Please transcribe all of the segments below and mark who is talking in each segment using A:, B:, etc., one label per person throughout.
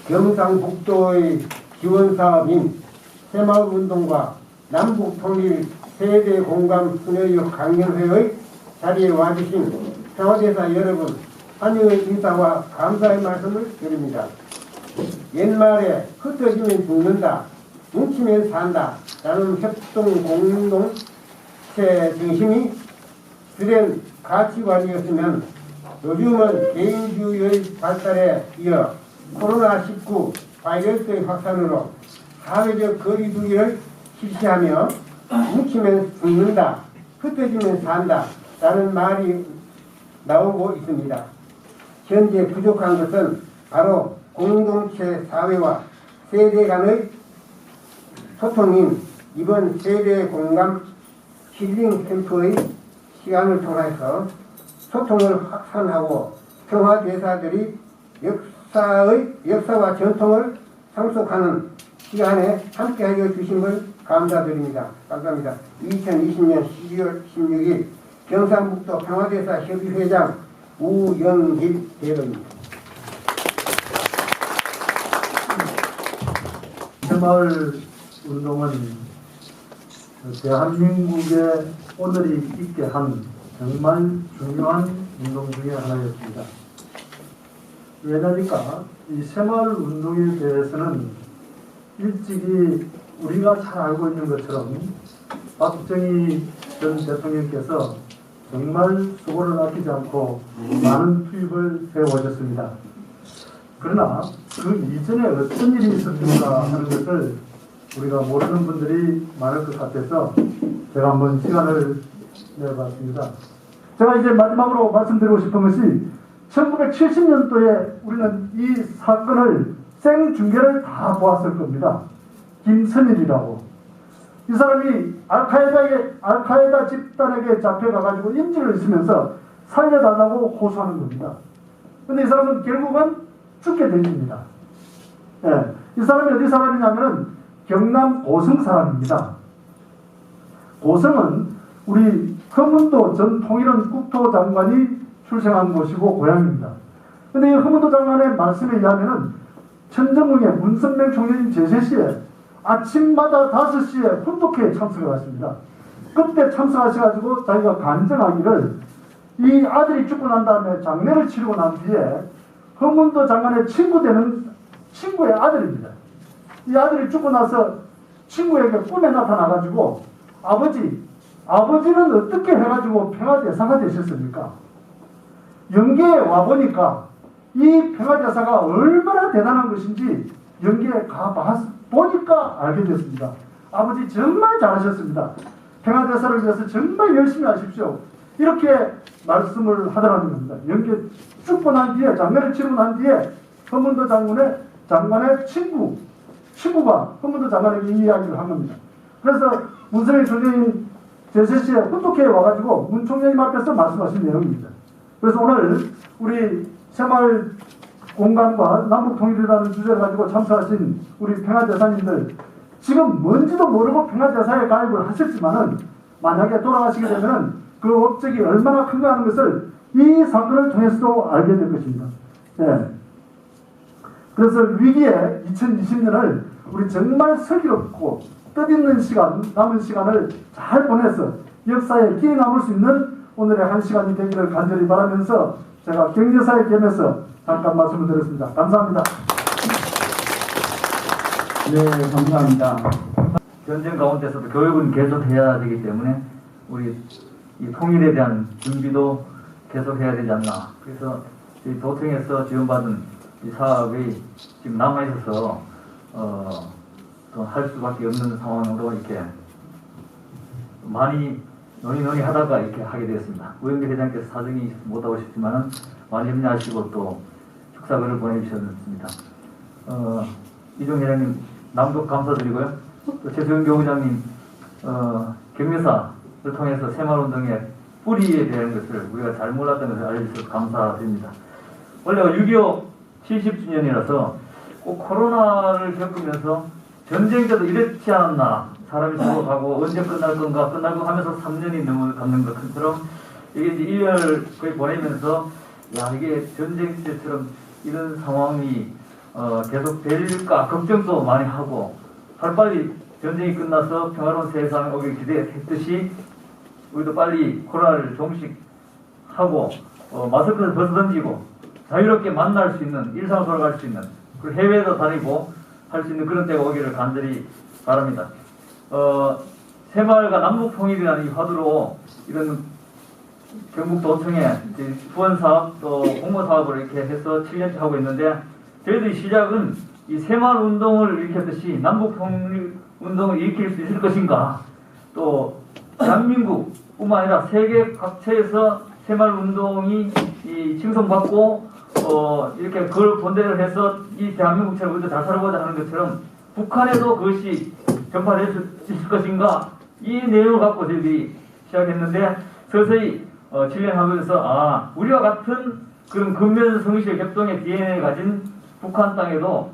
A: 경상북도의 지원사업인 새마을운동과 남북통일 세대공감 수녀역 강연회의 자리에 와주신 평화대사 여러분, 환영의 인사와 감사의 말씀을 드립니다. 옛말에 흩어지면 죽는다, 뭉치면 산다 라는 협동 공동체 중심이 주된 가치관이었으면 요즘은 개인주의의 발달에 이어 코로나19 바이러스의 확산으로 사회적 거리두기를 실시하며 뭉치면 죽는다, 흩어지면 산다 라는 말이 나오고 있습니다. 현재 부족한 것은 바로 공동체 사회와 세대 간의 소통인 이번 세대 공감 힐링 캠프의 시간을 통해서 소통을 확산하고 평화대사들이 역사와 전통을 상속하는 시간에 함께하여 주신 걸 감사드립니다. 감사합니다. 2020년 12월 16일 경상북도 평화대사 협의회장 우영길 대변입니다.
B: 새마을 운동은 대한민국의 오늘이 있게 한 정말 중요한 운동 중에 하나였습니다. 왜냐니까 이 새마을 운동에 대해서는 일찍이 우리가 잘 알고 있는 것처럼 박정희 전 대통령께서 정말 수고를 아끼지 않고 많은 투입을 해오셨습니다. 그러나 그 이전에 어떤 일이 있었는가 하는 것을 우리가 모르는 분들이 많을 것 같아서 제가 한번 시간을 내봤습니다. 제가 이제 마지막으로 말씀드리고 싶은 것이 1970년도에 우리는 이 사건을 생중계를 다 보았을 겁니다. 김선일이라고. 이 사람이 알카에다 집단에게 잡혀가가지고 인질을 있으면서 살려달라고 호소하는 겁니다. 근데 이 사람은 결국은 죽게 되십니다. 예, 이 사람이 어디 사람이냐면은 경남 고성 사람입니다. 고성은 우리 허문도 전 통일원 국토장관이 출생한 곳이고 고향입니다. 근데 이 허문도 장관의 말씀에 의하면은 천정궁의 문선명 총리님 제세시에 아침마다 5시에 훈독회에 참석을 하십니다. 그때 참석하셔가지고 자기가 간증하기를 이 아들이 죽고 난 다음에 장례를 치르고 난 뒤에 허문도 장관의 친구 되는 친구의 아들입니다. 이 아들이 죽고 나서 친구에게 꿈에 나타나가지고 아버지는 어떻게 해가지고 평화대사가 되셨습니까? 연계에 와보니까 이 평화대사가 얼마나 대단한 것인지 연계에 가보니까 알게 됐습니다. 아버지 정말 잘하셨습니다. 평화대사를 위해서 정말 열심히 하십시오. 이렇게 말씀을 하더라는 겁니다. 연계 죽고 난 뒤에 장례를 치르고 난 뒤에 허문도 장관의 친구가 허문도 장관에게 이 이야기를 한 겁니다. 그래서 문선일 총리님 제세시에 훈독회에 와가지고 문 총리님 앞에서 말씀하신 내용입니다. 그래서 오늘 우리 새마을 공감과 남북통일이라는 주제를 가지고 참석하신 우리 평화대사님들 지금 뭔지도 모르고 평화대사에 가입을 하셨지만은 만약에 돌아가시게 되면은 그 업적이 얼마나 큰가 하는 것을 이 사건을 통해서도 알게 될 것입니다. 예. 그래서 위기에 2020년을 우리 정말 슬기롭고 뜻있는 시간, 남은 시간을 잘 보내서 역사에 기에 남을 수 있는 오늘의 한 시간이 되기를 간절히 바라면서 제가 경제사에 겸해서 잠깐 말씀을 드렸습니다. 감사합니다.
C: 네, 감사합니다. 전쟁 가운데서도 교육은 계속해야 되기 때문에 우리 이 통일에 대한 준비도 계속해야 되지 않나. 그래서 이 도청에서 지원받은 이 사업이 지금 남아있어서 또 할 수밖에 없는 상황으로 이렇게 많이 논의하다가 이렇게 하게 되었습니다. 우영길 회장께서 사정이 못하고 싶지만은 많이 협력하시고 또 축사글을 보내주셨습니다. 이종 회장님 낭독 감사드리고요. 또 최수영 교부장님 경례사를 통해서 새마을운동의 뿌리에 대한 것을 우리가 잘 몰랐던 것을 알려주셔서 감사드립니다. 원래 6.25 70주년이라서 꼭 코로나를 겪으면서 전쟁 때도 이랬지 않나, 사람이 죽어가고 언제 끝날 건가 끝나고 하면서 3년이 넘어가는 것처럼 이게 이제 1년을 거의 보내면서 야, 이게 전쟁 때처럼 이런 상황이 계속 될까 걱정도 많이 하고 하루빨리 전쟁이 끝나서 평화로운 세상 오길 기대했듯이 우리도 빨리 코로나를 종식하고 마스크를 벗어던지고 자유롭게 만날 수 있는 일상으로 돌아갈 수 있는 그리고 해외도 다니고 할 수 있는 그런 때가 오기를 간절히 바랍니다. 새마을과 남북통일이라는 이 화두로 이런 경북도청에 후원사업 또 공모사업을 이렇게 해서 7년째 하고 있는데 저희들이 시작은 이 새마을 운동을 일으켰듯이 남북통일 운동을 일으킬 수 있을 것인가 또 대한민국뿐만 아니라 세계 각처에서 새마을 운동이 칭송받고 이렇게 그걸 본대를 해서 이 대한민국처럼 우리도 잘 살아보자 하는 것처럼 북한에도 그것이 전파될 수 있을 것인가 이 내용을 갖고 저희들이 시작했는데 서서히 7년 하면서 우리와 같은 그런 근면 성실 격동의 DNA를 가진 북한 땅에도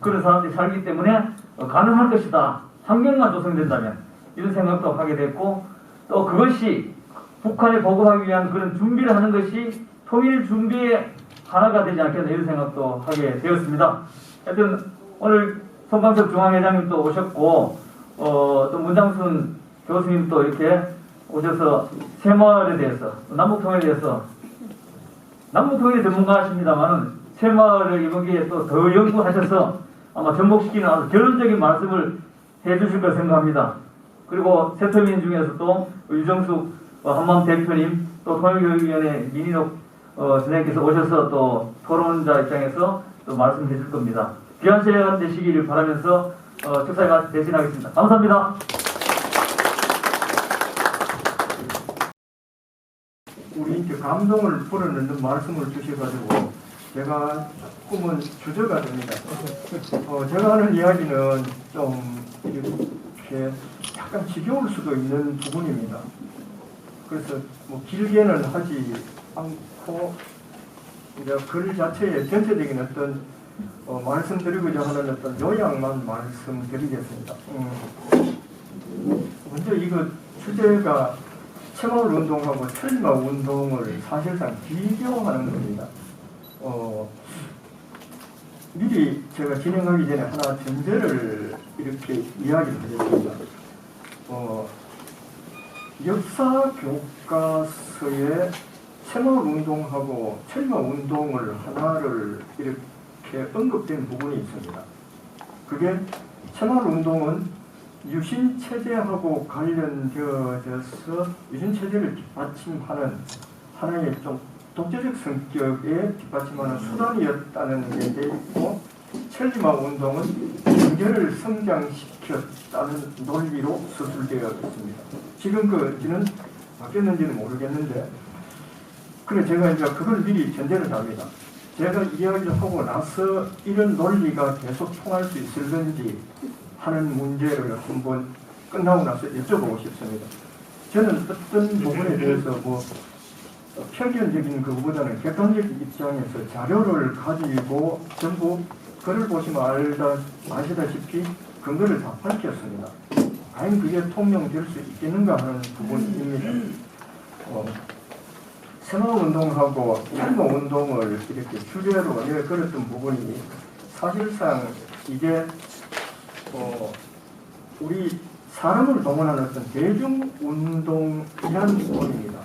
C: 그런 사람들이 살기 때문에 가능할 것이다. 환경만 조성된다면 이런 생각도 하게 됐고 또 그것이 북한에 보고하기 위한 그런 준비를 하는 것이 통일 준비의 하나가 되지 않겠나 이런 생각도 하게 되었습니다. 하여튼 오늘 손광석 중앙회장님도 오셨고 또 문장순 교수님도 이렇게 오셔서 새마을에 대해서 남북통일에 대해서 남북통일 전문가십니다만은 새마을을 이번 기회에 또 더 연구하셔서 아마 접목시키는 아주 결론적인 말씀을 해주실 걸 생각합니다. 그리고 새터민 중에서도 유정숙 한마음 대표님 또 통일교육위원회 민인옥 선생님께서 오셔서 또 토론자 입장에서 또 말씀해 줄 겁니다. 귀한 시간 되시기를 바라면서 축사에 대신하겠습니다. 감사합니다.
D: 우리 이제 감동을 불어넣는 말씀을 주셔가지고 제가 조금은 주저가 됩니다. 제가 하는 이야기는 좀 이렇게 약간 지겨울 수도 있는 부분입니다. 그래서 뭐 길게는 하지 않고 이제 글 자체에 전체적인 어떤 말씀드리고자 하는 어떤 요약만 말씀드리겠습니다. 먼저 이거 주제가 새마을 운동하고 철마 운동을 사실상 비교하는 겁니다. 미리 제가 진행하기 전에 하나 전제를 이렇게 이야기를 드렸습니다. 역사 교과서에 새마을 운동하고 철마 운동을 하나를 이렇게 언급된 부분이 있습니다. 그게 새마을 운동은 유신 체제하고 관련되어서 유신 체제를 뒷받침하는 하나의 좀 독재적 성격에 뒷받침하는 수단이었다는 게 있고 철마 운동은 경제를 성장시켰다는 논리로 서술되어 있습니다. 지금 그지는 바뀌었는지는 모르겠는데 그래 제가 이제 그걸 미리 전제를 합니다. 제가 이야기를 하고 나서 이런 논리가 계속 통할 수 있을 건지 하는 문제를 한번 끝나고 나서 여쭤보고 싶습니다. 저는 어떤 부분에 대해서 뭐 편견적인 것보다는 객관적인 입장에서 자료를 가지고 전부 글을 보시면 아시다시피 근거를 다 밝혔습니다. 과연 그게 통용될 수 있겠는가 하는 부분입니다. 새마을운동하고 철마운동을 이렇게 주제로 내걸었던 부분이 사실상 이게 우리 사람을 동원하는 어떤 대중운동이라는 부분입니다.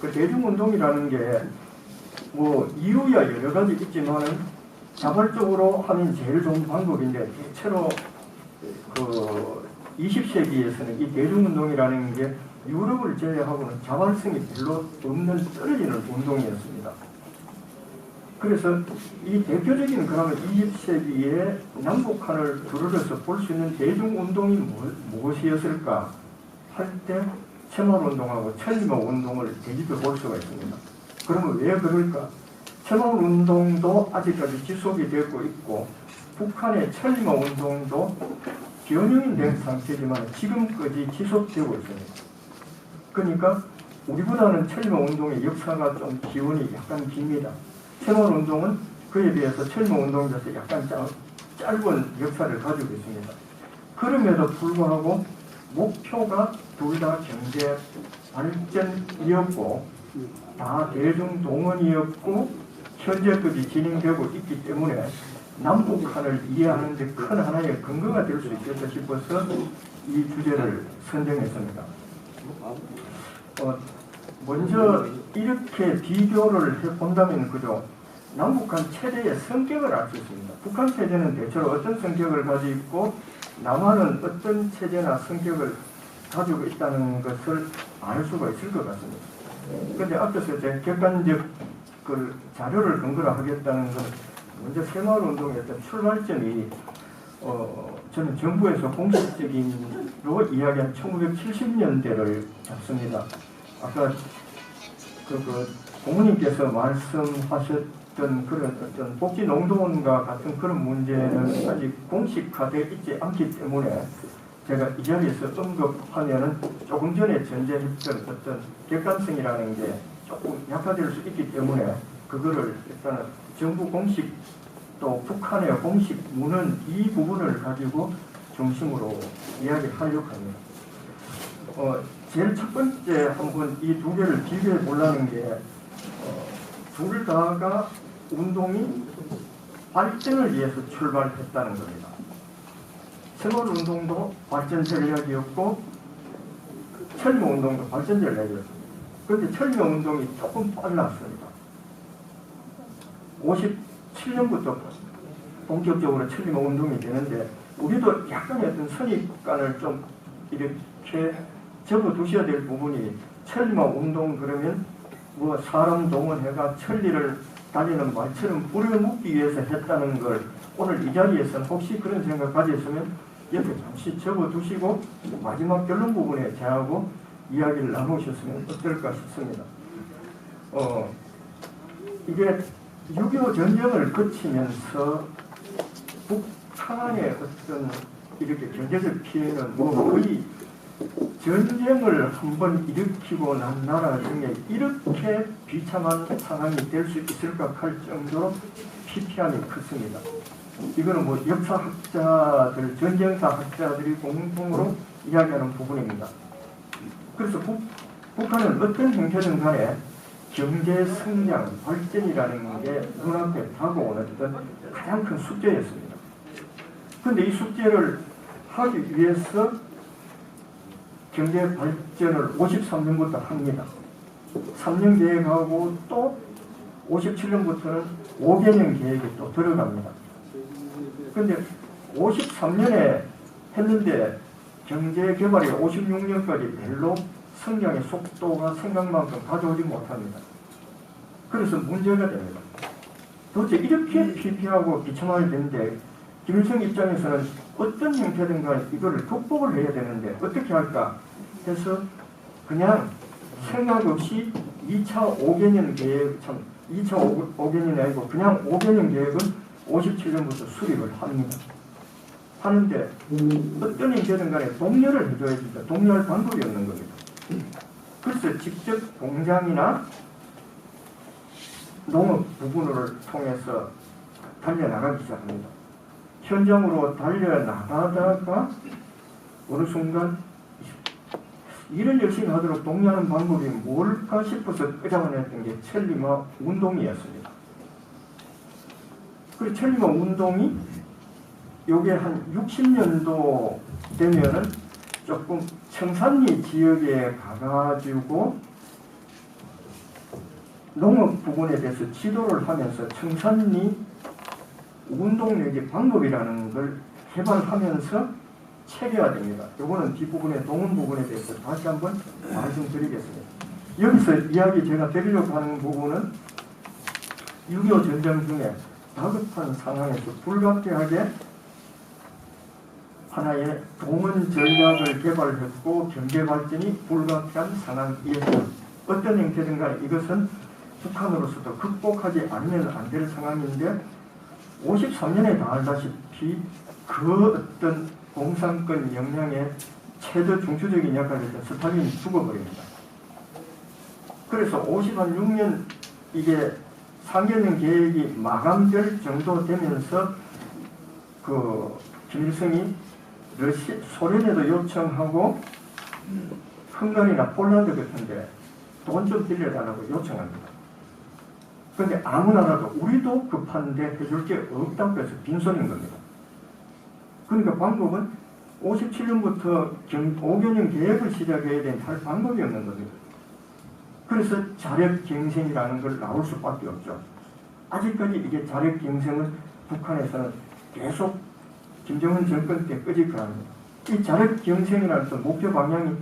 D: 그 대중운동이라는 게 뭐 이유야 여러 가지 있지만은 자발적으로 하면 제일 좋은 방법인데 대체로 그 20세기에서는 이 대중운동이라는 게 유럽을 제외하고는 자발성이 별로 없는 떨어지는 운동이었습니다. 그래서 이 대표적인 그러면 20세기에 남북한을 두루려서 볼 수 있는 대중운동이 무엇이었을까 할 때 새마을운동하고 철마운동을 대집해 볼 수가 있습니다. 그러면 왜 그럴까? 새마을운동도 아직까지 지속이 되고 있고 북한의 철마운동도 변형이 된 상태지만 지금까지 지속되고 있습니다. 그러니까 우리보다는 철마운동의 역사가 좀 기원이 약간 깁니다. 새마을운동은 그에 비해서 철마운동에서 약간 짧은 역사를 가지고 있습니다. 그럼에도 불구하고 목표가 둘 다 경제 발전이었고 다 대중동원이었고 현재까지 진행되고 있기 때문에 남북한을 이해하는 데 큰 하나의 근거가 될 수 있겠다 싶어서 이 주제를 선정했습니다. 먼저 이렇게 비교를 해본다면 그죠, 남북한 체제의 성격을 알 수 있습니다. 북한 체제는 대체로 어떤 성격을 가지고 있고 남한은 어떤 체제나 성격을 가지고 있다는 것을 알 수가 있을 것 같습니다. 그런데 앞에서 제 객관적 그 자료를 근거로 하겠다는 것은 먼저 새마을운동의 어떤 출발점이 저는 정부에서 공식적인로 이야기한 1970년대를 잡습니다. 아까 그 고모님께서 말씀하셨던 그런 어떤 복지농동원과 같은 그런 문제는 아직 공식화되어 있지 않기 때문에 제가 이 자리에서 언급하면은 조금 전에 전제했던 어떤 객관성이라는 게 조금 약화될 수 있기 때문에 그거를 일단은 정부 공식 또 북한의 공식 문은 이 부분을 가지고 중심으로 이야기를 하려고 합니다. 제일 첫 번째 한번 이 두 개를 비교해 보려는 게 둘 다가 운동이 발전을 위해서 출발했다는 겁니다. 새마을운동도 발전 전략이었고 천리마운동도 발전 전략이었습니다. 그런데 천리마운동이 조금 빨랐습니다. 57년부터 본격적으로 천리마운동이 되는데 우리도 약간의 어떤 선입관을 좀 이렇게 접어두셔야 될 부분이, 천리마운동 그러면 뭐 사람 동원해가 천리를 달리는 말처럼 부려먹기 위해서 했다는 걸 오늘 이 자리에서는 혹시 그런 생각 가졌으면 옆에 잠시 접어두시고 마지막 결론 부분에 저하고 이야기를 나누셨으면 어떨까 싶습니다. 이게 6.25 전쟁을 거치면서 북한의 어떤 이렇게 경제적 피해는 뭐 거의 전쟁을 한번 일으키고 난 나라 중에 이렇게 비참한 상황이 될 수 있을까 할 정도로 피폐함이 컸습니다. 이거는 뭐 역사학자들, 전쟁사 학자들이 공통으로 이야기하는 부분입니다. 그래서 북한은 어떤 형태든 간에 경제 성장, 발전이라는 게 눈앞에 다가오는 어떤 가장 큰 숙제였습니다. 그런데 이 숙제를 하기 위해서 경제 발전을 53년부터 합니다. 3년 계획하고 또 57년부터는 5개년 계획이 또 들어갑니다. 그런데 53년에 했는데 경제 개발이 56년까지 별로 성장의 속도가 생각만큼 가져오지 못합니다. 그래서 문제가 됩니다. 도대체 이렇게 피폐하고 비참하게 되는데 김일성 입장에서는 어떤 형태든 간에 이거를 극복을 해야 되는데 어떻게 할까 해서 그냥 생각 없이 2차 5개년 계획, 2차 5개년이 아니고 그냥 5개년 계획은 57년부터 수립을 합니다. 하는데 어떤 형태든 간에 독려를 해줘야 됩니다. 독려할 방법이 없는 겁니다. 그래서 직접 공장이나 농업 부분을 통해서 달려나가기 시작합니다. 현장으로 달려나가다가 어느 순간 일을 열심히 하도록 독려하는 방법이 뭘까 싶어서 끄잡아냈던 게 천리마 운동이었습니다. 그리고 천리마 운동이 요게 한 60년도 되면은 조금 청산리 지역에 가가지고 농업 부분에 대해서 지도를 하면서 청산리 운동력의 방법이라는 걸 개발하면서 체계화됩니다. 요거는 뒷부분에 동원 부분에 대해서 다시 한번 말씀드리겠습니다. 여기서 이야기 제가 드리려고 하는 부분은 6.25 전쟁 중에 다급한 상황에서 불가피하게 하나의 동원 전략을 개발했고 경제 발전이 불가피한 상황이었습니다. 어떤 형태든 간에 이것은 북한으로서도 극복하지 않으면 안 될 상황인데 53년에 달다시피 그 어떤 공산권 영향에 최대 중추적인 역할을 했던 스탈린이 죽어버립니다. 그래서 56년 이게 3개년 계획이 마감될 정도 되면서 그 김일성이 소련에도 요청하고 헝가리나 폴란드 같은데 돈 좀 빌려달라고 요청합니다. 근데 아무 나라도 우리도 급한데 해줄 게 없다고 해서 빈손인 겁니다. 그러니까 방법은 57년부터 5개년 계획을 시작해야 되는 할 방법이 없는 겁니다. 그래서 자력갱생이라는 걸 나올 수밖에 없죠. 아직까지 이게 자력갱생은 북한에서는 계속 김정은 정권 때 끄집어합니다. 이 자력갱생이라는 또 목표 방향이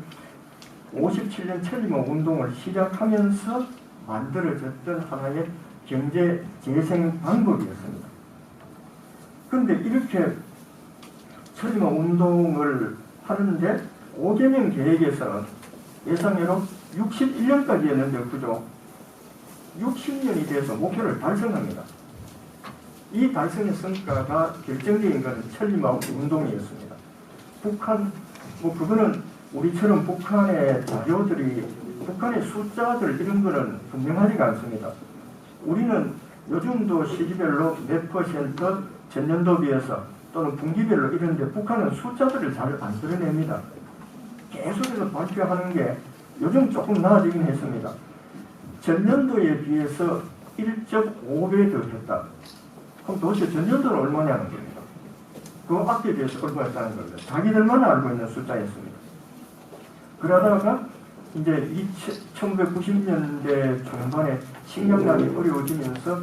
D: 57년 천리마 운동을 시작하면서 만들어졌던 하나의 경제 재생 방법이었습니다. 그런데 이렇게 천리마 운동을 하는데 5개년 계획에서는 예상외로 61년까지였는데 그죠? 60년이 돼서 목표를 달성합니다. 이 달성의 성과가 결정적인 것은 천리마 운동이었습니다. 북한, 그거는 우리처럼 북한의 자료들이, 북한의 숫자들 이런 거는 분명하지가 않습니다. 우리는 요즘도 시기별로 몇 퍼센트 전년도 비해서 또는 분기별로 이런데 북한은 숫자들을 잘 안 드러냅니다. 계속해서 발표하는 게 요즘 조금 나아지긴 했습니다. 전년도에 비해서 1.5배 더 했다. 그럼 도대체 전년도는 얼마냐는 겁니다. 그 앞에 비해서 얼마였다는 겁니다. 자기들만 알고 있는 숫자였습니다. 그러다가 이제 1990년대 중반에 식량난이 어려워지면서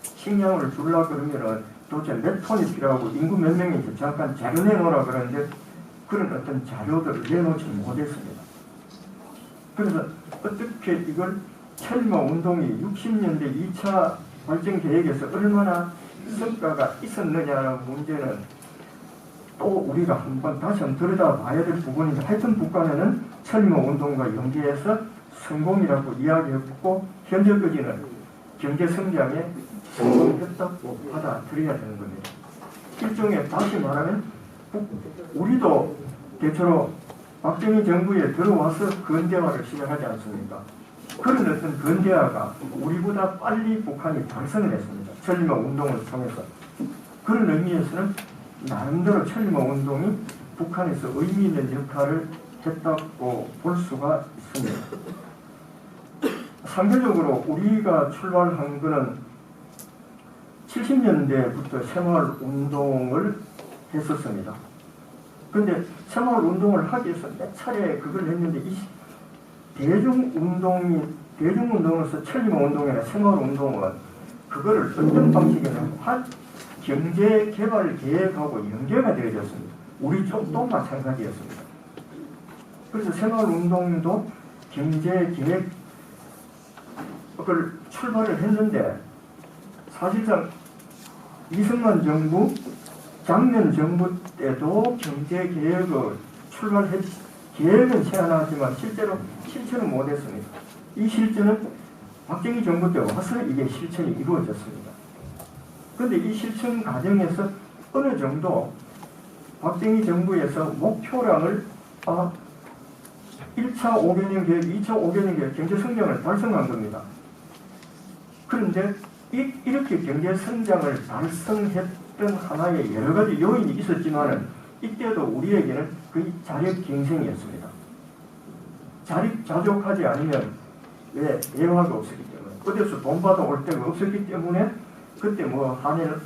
D: 식량을 주려고 그러면은 도대체 몇 톤이 필요하고 인구 몇 명인지 잠깐 자료 내놓으라 그러는데 그런 어떤 자료들을 내놓지 못했습니다. 그래서 어떻게 이걸 천리마 운동이 60년대 2차 발전 계획에서 얼마나 성과가 있었느냐는 문제는 또 우리가 한번 다시 한번 들여다봐야 될 부분인데 하여튼 북한에는 천리마 운동과 연계해서 성공이라고 이야기했고 현재까지는 경제 성장에 성공했다고 받아들여야 되는 겁니다. 일종의 다시 말하면 우리도 대체로 박정희 정부에 들어와서 근대화를 시작하지 않습니까? 그런 어떤 근대화가 우리보다 빨리 북한이 달성을 했습니다. 천리마 운동을 통해서. 그런 의미에서는 나름대로 천리마 운동이 북한에서 의미 있는 역할을 했다고 볼 수가 있습니다. 상대적으로 우리가 출발한 것은 70년대부터 새마을운동을 했었습니다. 그런데 새마을운동을 하기 위해서 몇 차례 그걸 했는데 이 대중운동으로서 천리마운동이나 새마을운동은 그거를 어떤 방식이냐면 한 경제개발 계획하고 연계가 되어졌습니다. 우리 쪽도 마찬가지였습니다. 그래서 새마을운동도 경제계획을 출발을 했는데 사실상 이승만 정부, 장면 정부 때도 경제개혁을 계획은 제안하지만 실제로 실천은 못했습니다. 이 실천은 박정희 정부 때 와서 이게 실천이 이루어졌습니다. 그런데 이 실천 과정에서 어느 정도 박정희 정부에서 목표량을 1차 5개년 계획, 2차 5개년 계획 경제 성장을 달성한 겁니다. 그런데 이렇게 경제 성장을 달성했던 하나의 여러 가지 요인이 있었지만은 이때도 우리에게는 거의 자력갱생이었습니다. 자족하지 않으면 왜 예화가 없었기 때문에 어디서 돈 받아올 데가 없었기 때문에 그때 한일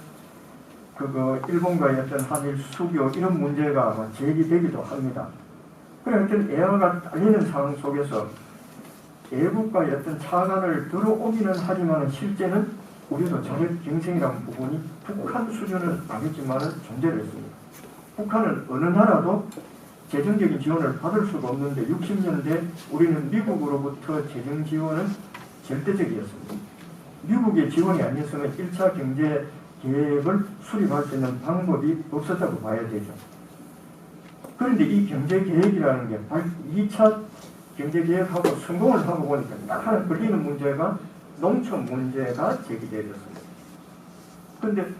D: 일본과의 어떤 한일 수교 이런 문제가 제기되기도 합니다. 그런 어떤 애화가 딸리는 상황 속에서 애국과의 어떤 차관을 들어오기는 하지만 실제는 우리도 자력갱생이라는 부분이 북한 수준은 아니지만 존재를 했습니다. 북한은 어느 나라도 재정적인 지원을 받을 수가 없는데 60년대 우리는 미국으로부터 재정 지원은 절대적이었습니다. 미국의 지원이 아니었으면 1차 경제 계획을 수립할 수 있는 방법이 없었다고 봐야 되죠. 그런데 이 경제 계획이라는 게 2차 경제 계획하고 성공을 하고 보니까 딱 하나 걸리는 문제가 농촌 문제가 제기되었습니다. 그런데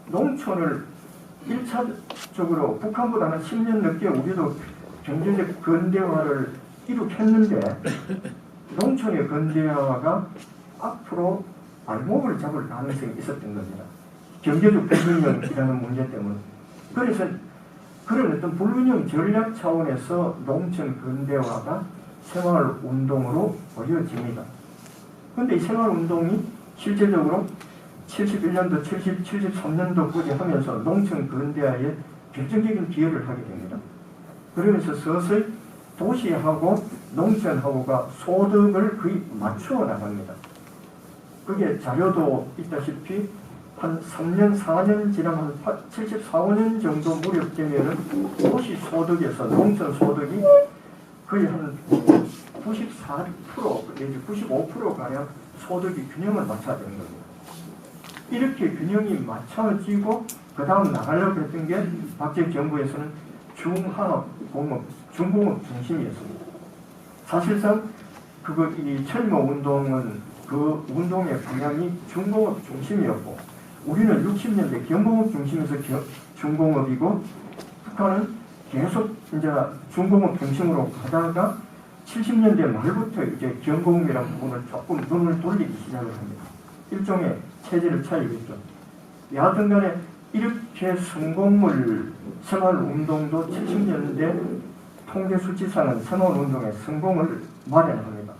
D: 농촌을 1차적으로 북한보다는 10년 늦게 우리도 경제적 근대화를 이룩했는데 농촌의 근대화가 앞으로 발목을 잡을 가능성이 있었던 겁니다. 경제적 불균형이라는 문제 때문에. 그래서 그런 어떤 불균형 전략 차원에서 농촌 근대화가 새마을운동으로 보여집니다. 그런데 이 새마을운동이 실제적으로 71년도, 73년도까지 하면서 농촌 근대화에 결정적인 기여를 하게 됩니다. 그러면서 서서히 도시하고 농촌하고가 소득을 거의 맞추어 나갑니다. 그게 자료도 있다시피 한 3년, 4년 지나면 74, 5년 정도 무렵 되면은 도시 소득에서 농촌 소득이 거의 한 94% 내지 95%가량 소득이 균형을 맞춰야 되는 겁니다. 이렇게 균형이 맞춰지고 그 다음 나가려고 했던 게 박정희 정부에서는 중화공업, 중공업 중심이었습니다. 사실상 이 철모 운동은 그 운동의 방향이 중공업 중심이었고 우리는 60년대 경공업 중심에서 중공업이고 북한은 계속 이제 중공업 중심으로 가다가 70년대 말부터 이제 경공업이라는 부분을 조금 눈을 돌리기 시작을 합니다. 일종의 체제를 차리겠죠. 여하튼 간에 이렇게 성공을 새마을운동도 70년대 통계 수치상은 새마을운동의 성공을 마련합니다.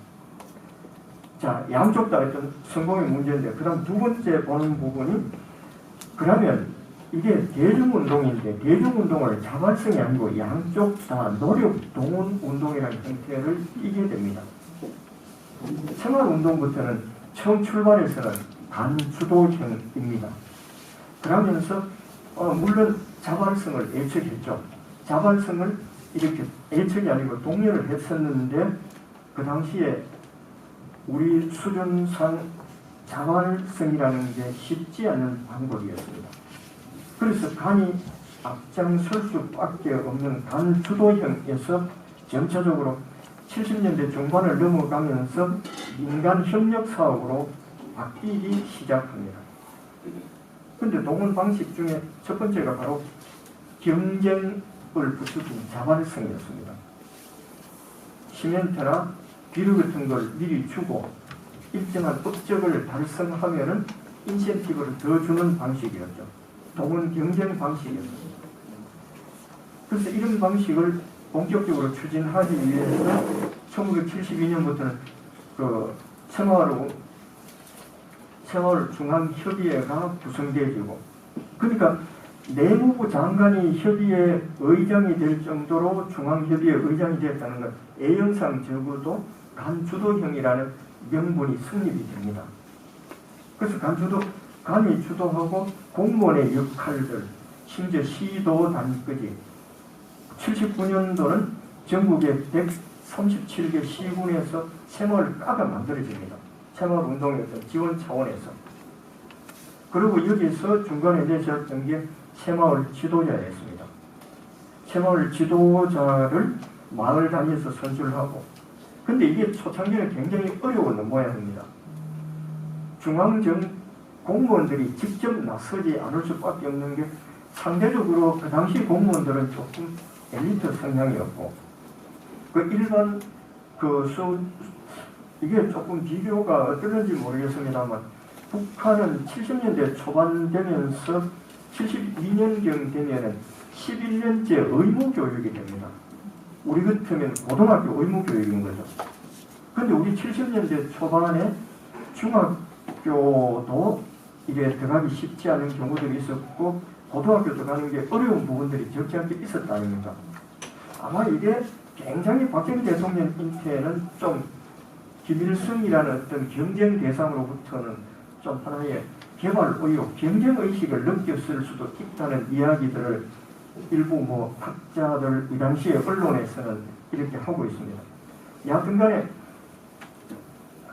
D: 자, 양쪽 다 어떤 성공의 문제인데 그 다음 두 번째 보는 부분이 그러면 이게 대중운동인데 대중운동을 자발성이 아니고 양쪽 다 노력 동원 운동이라는 형태를 띠게 됩니다. 새마을운동부터는 처음 출발해서는 단주도형입니다. 그러면서 물론 자발성을 애척했죠. 자발성을 이렇게 애척이 아니고 독려를 했었는데 그 당시에 우리 수준상 자발성이라는 게 쉽지 않은 방법이었습니다. 그래서 간이 앞장설 수밖에 없는 단주도형에서 점차적으로 70년대 중반을 넘어가면서 민간 협력 사업으로 바뀌기 시작합니다. 그런데 동원 방식 중에 첫 번째가 바로 경쟁을 부추긴 자발성이었습니다. 시멘트나 비료 같은 걸 미리 주고 일정한 업적을 달성하면은 인센티브를 더 주는 방식이었죠. 동원 경쟁 방식이었습니다. 그래서 이런 방식을 본격적으로 추진하기 위해서 1972년부터는 그 새마을중앙협의회가 구성되어지고 그러니까 내무부 장관이 협의회 의장이 될 정도로 중앙협의회 의장이 되었다는 건 A형상 적어도 간주도형이라는 명분이 성립이 됩니다. 그래서 간이 주도하고 공무원의 역할들 심지어 시도단까지 79년도는 전국의 137개 시군에서 새마을과가 만들어집니다. 새마을운동의 지원 차원에서. 그리고 여기서 중간에 내세웠던 게 새마을 지도자였습니다. 새마을 지도자를 마을 단위에서 선출을 하고 근데 이게 초창기는 굉장히 어려운 모양입니다. 중앙정 공무원들이 직접 나서지 않을 수밖에 없는 게 상대적으로 그 당시 공무원들은 조금 엘리트 성향이었고 그 일반 이게 조금 비교가 어떨는지 모르겠습니다만 북한은 70년대 초반 되면서 72년경 되면은 11년째 의무 교육이 됩니다. 우리 같으면 고등학교 의무 교육인 거죠. 그런데 우리 70년대 초반에 중학교도 이게 들어가기 쉽지 않은 경우들이 있었고 고등학교 들어가는 게 어려운 부분들이 적지 않게 있었다 아닙니까? 아마 이게 굉장히 박정희 대통령 인태는 좀 김일성이라는 어떤 경쟁 대상으로부터는 좀 하나의 개발 의욕, 경쟁 의식을 느꼈을 수도 있다는 이야기들을 일부 학자들 이 당시에 언론에서는 이렇게 하고 있습니다. 여하튼간에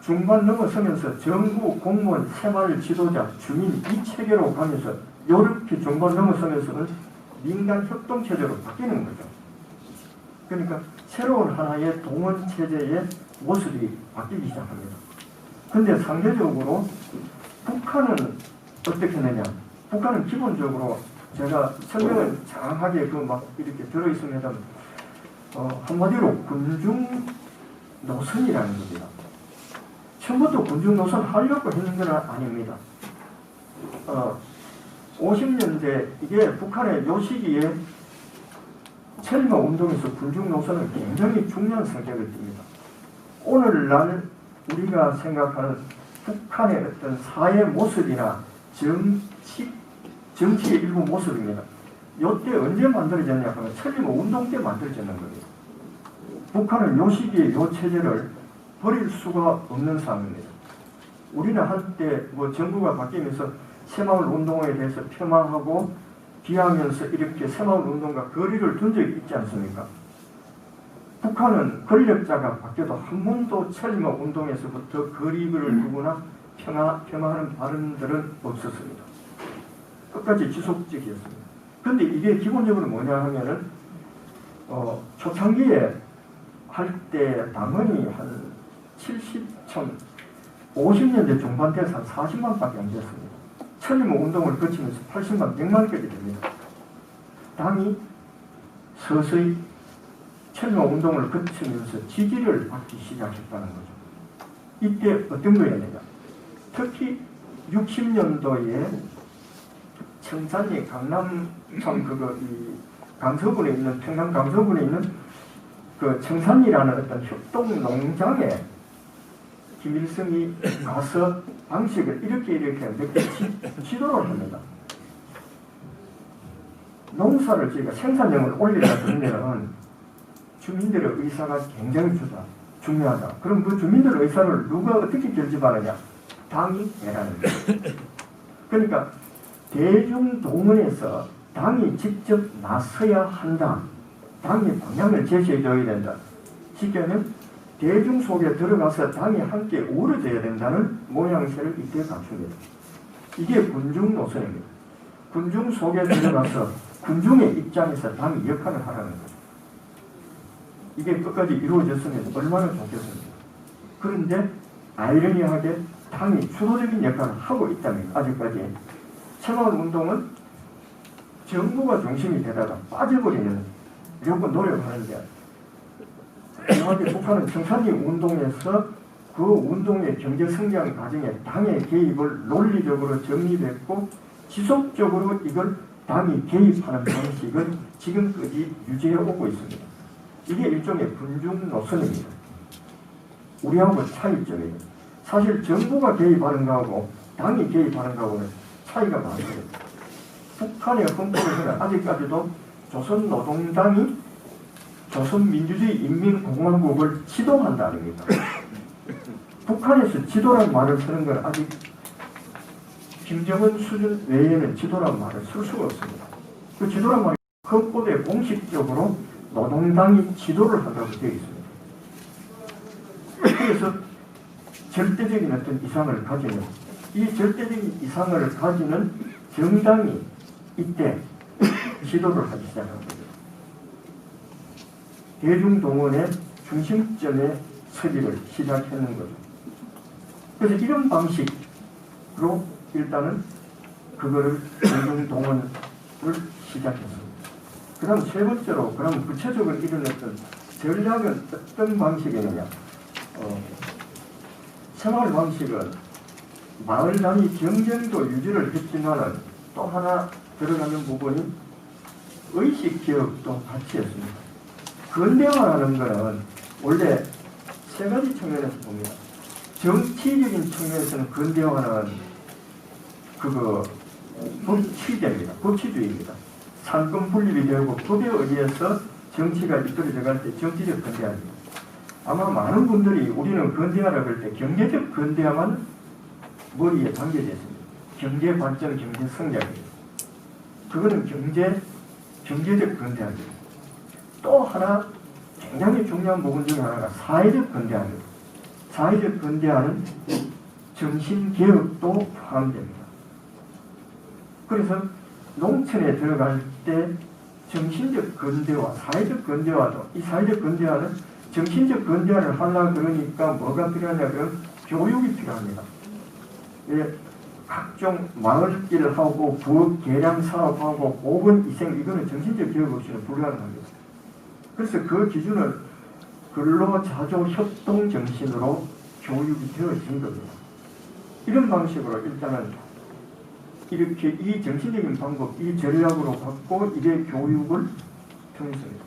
D: 중반 넘어서면서 정부, 공무원, 새마을 지도자, 주민 이 체계로 가면서 이렇게 중반 넘어서면서는 민간 협동 체제로 바뀌는 거죠. 그러니까 새로운 하나의 동원 체제의 모습이 바뀌기 시작합니다. 그런데 상대적으로 북한은 어떻게 했느냐? 북한은 기본적으로 제가 설명을 장하게 이렇게 들어있습니다. 한마디로 군중 노선이라는 겁니다. 처음부터 군중 노선 하려고 했는 건 아닙니다. 50년대 이게 북한의 요 시기에 철거 운동에서 군중 노선은 굉장히 중요한 성격을 띱니다. 오늘날 우리가 생각하는 북한의 어떤 사회 모습이나 정치의 일부 모습입니다. 요때 언제 만들어졌냐 하면 천리모 운동 때 만들어졌는 겁니다. 북한은 요 시기에 요 체제를 버릴 수가 없는 상황입니다. 우리는 한때 뭐 정부가 바뀌면서 새마을 운동에 대해서 폄하하고 비하하면서 이렇게 새마을 운동과 거리를 둔 적이 있지 않습니까? 북한은 권력자가 바뀌어도 한 번도 천리모 운동에서부터 거리를 두거나 폄하하는 발언들은 없었습니다. 끝까지 지속적이었습니다. 근데 이게 기본적으로 뭐냐 하면은 초창기에 할 때 당원이 한 50년대 중반 돼서 한 40만밖에 안 됐습니다. 천리모 운동을 거치면서 80만, 100만까지 됩니다. 당이 서서히 천리모 운동을 거치면서 지지를 받기 시작했다는 거죠. 이때 어떤 거였느냐? 특히 60년도에 청산리 강남 강서군에 있는 평남 강서군에 있는 그 청산리라는 어떤 협동 농장에 김일성이 가서 방식을 이렇게 몇 개 지도를 합니다. 농사를 저희가 생산량을 올리려다 그러면 주민들의 의사가 굉장히 중요하다. 그럼 그 주민들의 의사를 누가 어떻게 결집하느냐? 당이 해라는 거예요. 그러니까 대중동원에서 당이 직접 나서야 한다. 당이 방향을 제시해줘야 된다. 쉽게 하면 대중 속에 들어가서 당이 함께 우러져야 된다는 모양새를 이때 갖춥니다. 이게 군중 노선입니다. 군중 속에 들어가서 군중의 입장에서 당이 역할을 하라는 거죠. 이게 끝까지 이루어졌으면 얼마나 좋겠습니까? 그런데 아이러니하게 당이 주도적인 역할을 하고 있다면 아직까지 새마을 운동은 정부가 중심이 되다가 빠져버리는 이런 노력을 하는데 정확히 북한은 청산리 운동에서 그 운동의 경제 성장 과정에 당의 개입을 논리적으로 정립했고 지속적으로 이걸 당이 개입하는 방식을 지금까지 유지해 오고 있습니다. 이게 일종의 군중 노선입니다. 우리하고 차이점이에요. 사실 정부가 개입하는 거하고 당이 개입하는 거하고는 차이가 많아요. 북한의 헌법에서는 아직까지도 조선노동당이 조선민주주의 인민공화국을 지도한다 아닙니까? 북한에서 지도라는 말을 쓰는 건 아직 김정은 수준 외에는 지도라는 말을 쓸 수가 없습니다. 그 지도라는 말이 헌법에 공식적으로 노동당이 지도를 한다고 되어 있습니다. 그래서 절대적인 어떤 이상을 가지는 이 절대적인 이상을 가지는 정당이 이때 지도를 하기 시작한 거죠. 대중동원의 중심점에 서기를 시작했는 거죠. 그래서 이런 방식으로 일단은 그거를 대중동원을 시작했습니다. 그 다음 세 번째로 그럼 구체적으로 일어났던 전략은 어떤 방식이느냐. 새마을 방식은 마을 단위 경쟁도 유지를 했지만 또 하나 들어가는 부분이 의식 개혁도 같이 했습니다. 근대화라는 것은 원래 세 가지 측면에서 봅니다. 정치적인 측면에서는 근대화는 법치제입니다. 법치주의입니다. 상권 분립이 되고 법에 의해서 정치가 이끌어져 갈 때 정치적 근대화입니다. 아마 많은 분들이 우리는 근대화라고 할 때 경제적 근대화만 머리에 담겨져 있습니다. 경제 발전, 경제 성장입니다. 그거는 경제적 근대화입니다. 또 하나 굉장히 중요한 부분 중에 하나가 사회적 근대화입니다. 사회적 근대화는 정신개혁도 포함됩니다. 그래서 농촌에 들어갈 때 정신적 근대화, 사회적 근대화도 이 사회적 근대화는 정신적 근대화를 하려고 그러니까 뭐가 필요하냐 그러면 교육이 필요합니다. 예, 각종 마을길을 하고 부업 개량 사업하고 보건 위생 이거는 정신적 개혁 없이는 불가능합니다. 그래서 그 기준은 근로자조 협동 정신으로 교육이 되어진 겁니다. 이런 방식으로 일단은 이렇게 이 정신적인 방법, 이 전략으로 갖고 이래 교육을 통했습니다.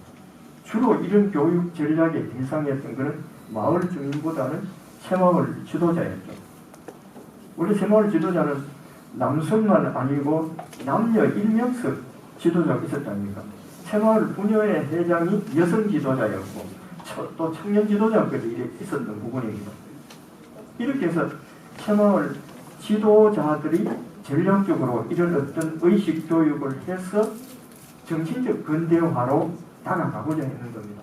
D: 주로 이런 교육 전략의 대상이었던 것은 마을 주민보다는 새마을 지도자였죠. 원래 새마을 지도자는 남성만 아니고 남녀 일명석 지도자가 있었지 않습니까? 새마을 부녀회 회장이 여성 지도자였고 또 청년 지도자까지 있었던 부분입니다. 이렇게 해서 새마을 지도자들이 전략적으로 이런 어떤 의식 교육을 해서 정신적 근대화로 다가가고자 했는 겁니다.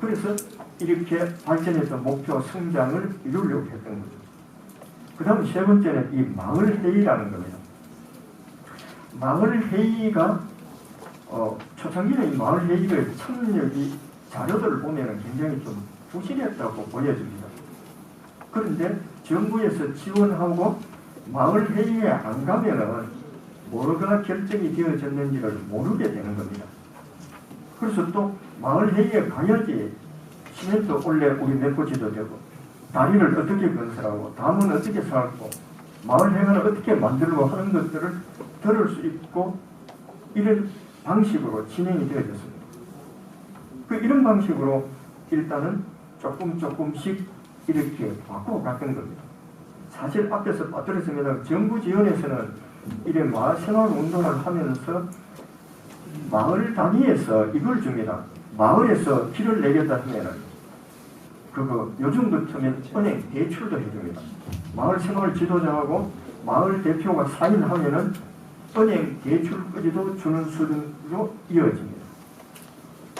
D: 그래서 이렇게 발전했던 목표 성장을 이루려고 했던 거죠. 그 다음 세 번째는 이 마을회의라는 겁니다. 마을회의가 초창기는 이 마을회의의 참여이 자료들을 보면 굉장히 좀 부실했다고 보여집니다. 그런데 정부에서 지원하고 마을회의에 안 가면은 뭐가 결정이 되어졌는지를 모르게 되는 겁니다. 그래서 또 마을회의에 가야지 시멘트 원래 우리 메꾸지도 되고 다리를 어떻게 건설하고 담은 어떻게 쌓고 마을회관을 어떻게 만들고 하는 것들을 들을 수 있고 이런 방식으로 진행이 되어졌습니다. 이런 방식으로 일단은 조금씩 이렇게 바꿔갔던 겁니다. 사실 앞에서 빠뜨렸습니다. 정부 지원에서는 이런 마을 생활 운동을 하면서 마을 단위에서 이걸 줍니다. 마을에서 길을 내겠다 하면은 요즘 같으면 은행 대출도 해줍니다. 마을 생활 지도자하고 마을 대표가 사인하면은 은행 대출까지도 주는 수준으로 이어집니다.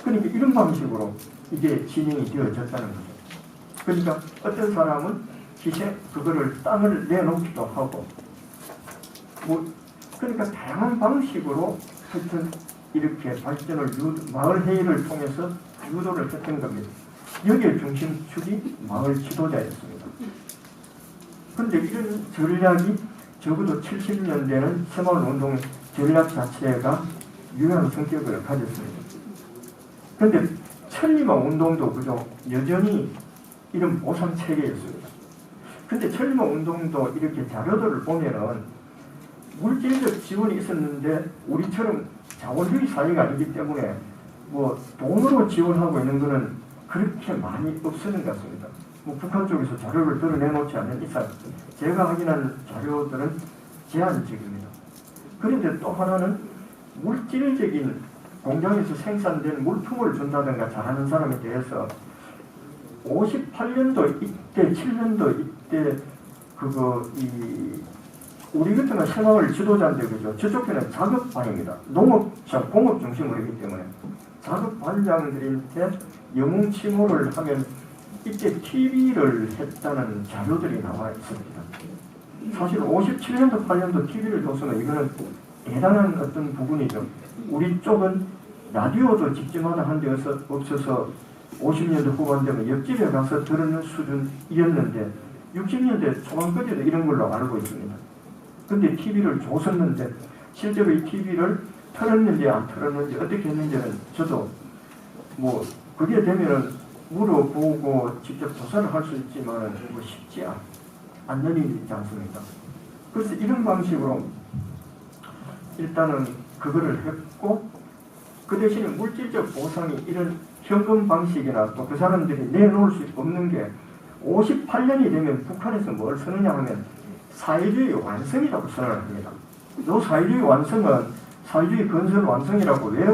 D: 그러니까 이런 방식으로 이게 진행이 되어졌다는 거죠. 그러니까 어떤 사람은 기세 그거를 땅을 내놓기도 하고 그러니까 다양한 방식으로 하여튼 이렇게 발전을 마을 회의를 통해서 유도를 했던 겁니다. 여기에 중심축이 마을 지도자였습니다. 그런데 이런 전략이 적어도 70년대는 새마을 운동 전략 자체가 유효한 성격을 가졌습니다. 그런데 천리마 운동도 그저 여전히 이런 보상 체계였습니다. 근데 천리마 운동도 이렇게 자료들을 보면은 물질적 지원이 있었는데 우리처럼 자원주의 사회가 아니기 때문에 돈으로 지원하고 있는 것은 그렇게 많이 없었는 것 같습니다. 북한 쪽에서 자료를 드러내놓지 않은 이상 제가 확인한 자료들은 제한적입니다. 그런데 또 하나는 물질적인 공장에서 생산된 물품을 준다든가 잘하는 사람에 대해서 58년도 이때 7년도 이때 우리 같은 새마을 지도자인데 그죠? 저쪽에는 작업반입니다. 농업장 공업 중심으로 있기 때문에 작업반장들한테 영웅 칭호를 하면 이때 TV를 했다는 자료들이 나와 있습니다. 사실 57년도 8년도 TV를 줬으면 이거는 대단한 어떤 부분이죠. 우리 쪽은 라디오도 집집마다 한 대 없어서 50년대 후반 되면 옆집에 가서 들은 수준이었는데 60년대 초반까지도 이런 걸로 알고 있습니다. 근데 TV를 줬었는데 실제로 이 TV를 틀었는지 안 틀었는지 어떻게 했는지는 저도 그게 되면은 물어보고 직접 조사를 할 수 있지만 쉽지 않는 일이지 않습니까? 그래서 이런 방식으로 일단은 그거를 했고 그 대신에 물질적 보상이 이런 현금 방식이나 또 그 사람들이 내놓을 수 없는 게 58년이 되면 북한에서 뭘 쓰느냐 하면 사회주의 완성이라고 선언을 합니다. 이 사회주의 완성은 사회주의 건설 완성이라고 왜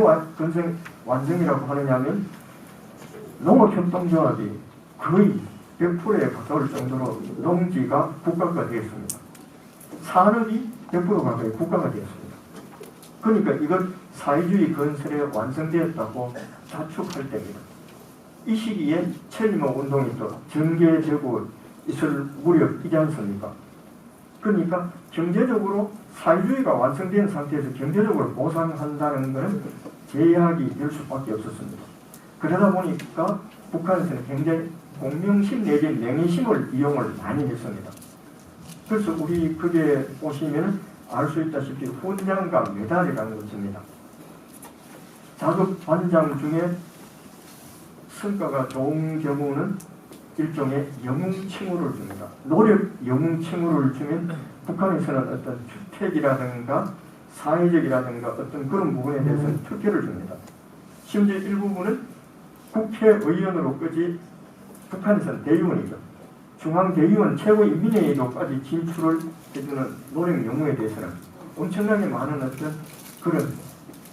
D: 완성이라고 하느냐 하면 농업협동조합이 거의 100%에 가까울 정도로 농지가 국가가 되었습니다. 산업이 100% 가까이 국가가 되었습니다. 그러니까 이건 사회주의 건설에 완성되었다고 자축할 때입니다. 이 시기에 천리마 운동이 또 전개되고 있을 무렵이지 않습니까? 그러니까 경제적으로 사회주의가 완성된 상태에서 경제적으로 보상한다는 것은 제약이 될 수밖에 없었습니다. 그러다 보니까 북한에서는 굉장히 공명심 내지 명예심을 이용을 많이 했습니다. 그래서 우리 그게 보시면 알 수 있다시피 훈장과 메달이라는 것입니다. 작업 반장 중에 성과가 좋은 경우는 일종의 영웅칭호를 줍니다. 노력 영웅칭호를 주면 북한에서는 어떤 주택이라든가 사회적이라든가 어떤 그런 부분에 대해서는 특혜를 줍니다. 심지어 일부분은 국회의원으로까지 북한에서는 대의원이죠. 중앙대의원 최고인민회의로까지 진출을 해주는 노력 영웅에 대해서는 엄청나게 많은 어떤 그런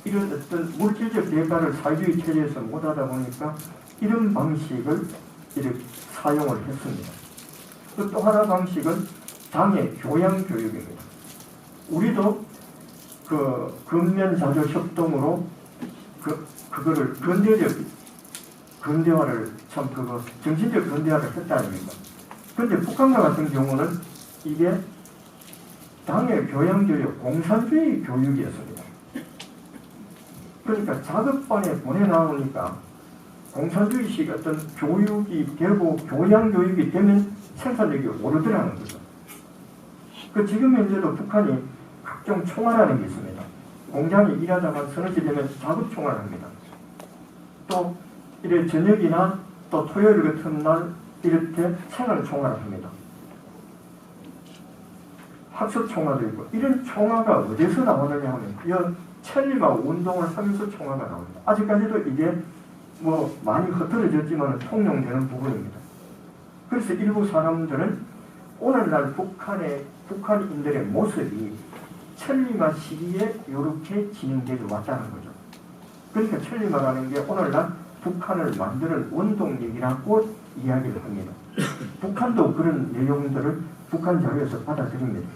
D: 이런 어떤 물질적 대가를 사회주의 체제에서 못하다 보니까 이런 방식을 이렇게 사용을 했습니다. 또 하나 방식은 당의 교양 교육입니다. 우리도 그 근면자조 협동으로 그거를 근대화를 참 그거 정신적 근대화를 했다 아닙니까? 근데 북한과 같은 경우는 이게 당의 교양 교육, 공산주의 교육이었습니다. 그러니까 자급반에 보내나오니까 공산주의식 어떤 교육이 되고 교양 교육이 되면 생산력이 오르더라는 거죠. 그 지금 현재도 북한이 각종 총알하는 게 있습니다. 공장이 일하다가 서너시 되면 자급 총알합니다. 또 이래 저녁이나 또 토요일 같은 날 이렇게 생활 총알합니다. 학습 총알도 있고 이런 총알가 어디서 나오느냐 하면 이 천리마 운동을 하면서 총알가 나옵니다. 아직까지도 이게 뭐 많이 흐트러졌지만 통용되는 부분입니다. 그래서 일부 사람들은 오늘날 북한인들의 모습이 천리마 시기에 이렇게 진행되어 왔다는 거죠. 그러니까 천리마라는 게 오늘날 북한을 만드는 원동력이라고 이야기를 합니다. 북한도 그런 내용들을 북한 자료에서 받아들입니다.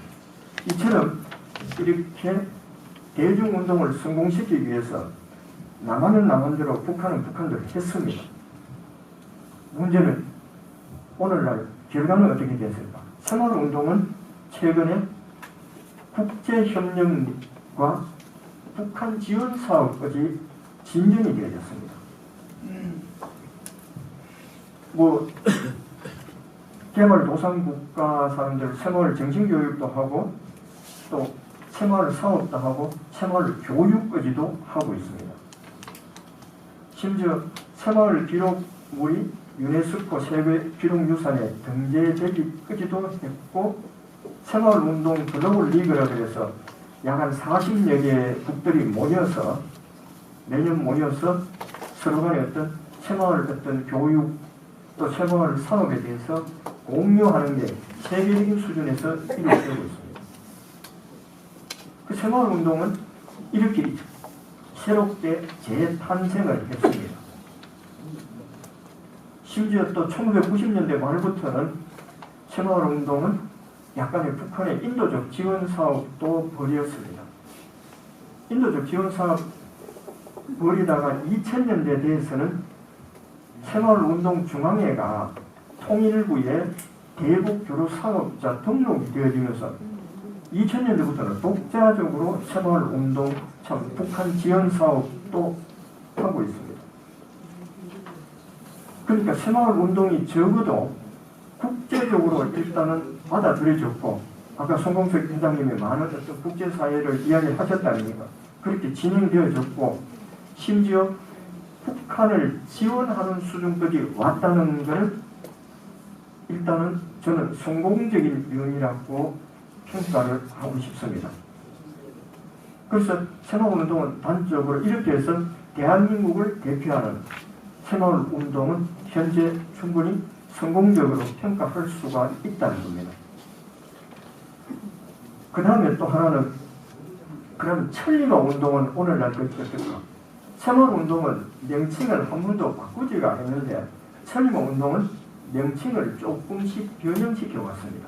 D: 이처럼 이렇게 대중운동을 성공시키기 위해서 남한은 남한대로 북한은 북한대로 했습니다. 문제는 오늘날 결과는 어떻게 됐을까? 새마을운동은 최근에 국제협력과 북한 지원 사업까지 진전이 되어졌습니다. 뭐 개발도상국가 사람들 새마을 정신교육도 하고 또 새마을 사업도 하고 새마을 교육까지도 하고 있습니다. 심지어 새마을 기록물이 유네스코 세계 기록유산에 등재되기까지도 했고 새마을운동 글로벌 리그라 그래서 약 한 40여 개 국들이 모여서 매년 모여서 서로 간에 어떤 새마을 어떤 교육 또 새마을 산업에 대해서 공유하는 게 세계적인 수준에서 이루어지고 있습니다. 그 새마을운동은 이렇게 새롭게 재탄생을 했습니다. 심지어 또 1990년대 말부터는 새마을운동은 약간의 북한의 인도적 지원 사업도 벌였습니다. 인도적 지원 사업 벌이다가 2000년대 대해서는 새마을운동 중앙회가 통일부의 대북 교류 사업자 등록이 되어지면서 2000년대부터는 독자적으로 새마을운동 참 북한 지원 사업도 하고 있습니다. 그러니까 새마을운동이 적어도 국제적으로 일단은 받아들여졌고 아까 송공석 회장님이 많은 어떤 국제사회를 이야기하셨다 아닙니까? 그렇게 진행되어졌고 심지어 북한을 지원하는 수준까지 왔다는 것을 일단은 저는 성공적인 면이라고 평가를 하고 싶습니다. 그래서 새마을운동은 단적으로 이렇게 해서 대한민국을 대표하는 새마을운동은 현재 충분히 성공적으로 평가할 수가 있다는 겁니다. 그 다음에 또 하나는 그럼 천리마 운동은 오늘날 어떨까? 새마을운동은 명칭을 한 번도 바꾸지가 않았는데 천리마 운동은 명칭을 조금씩 변형시켜 왔습니다.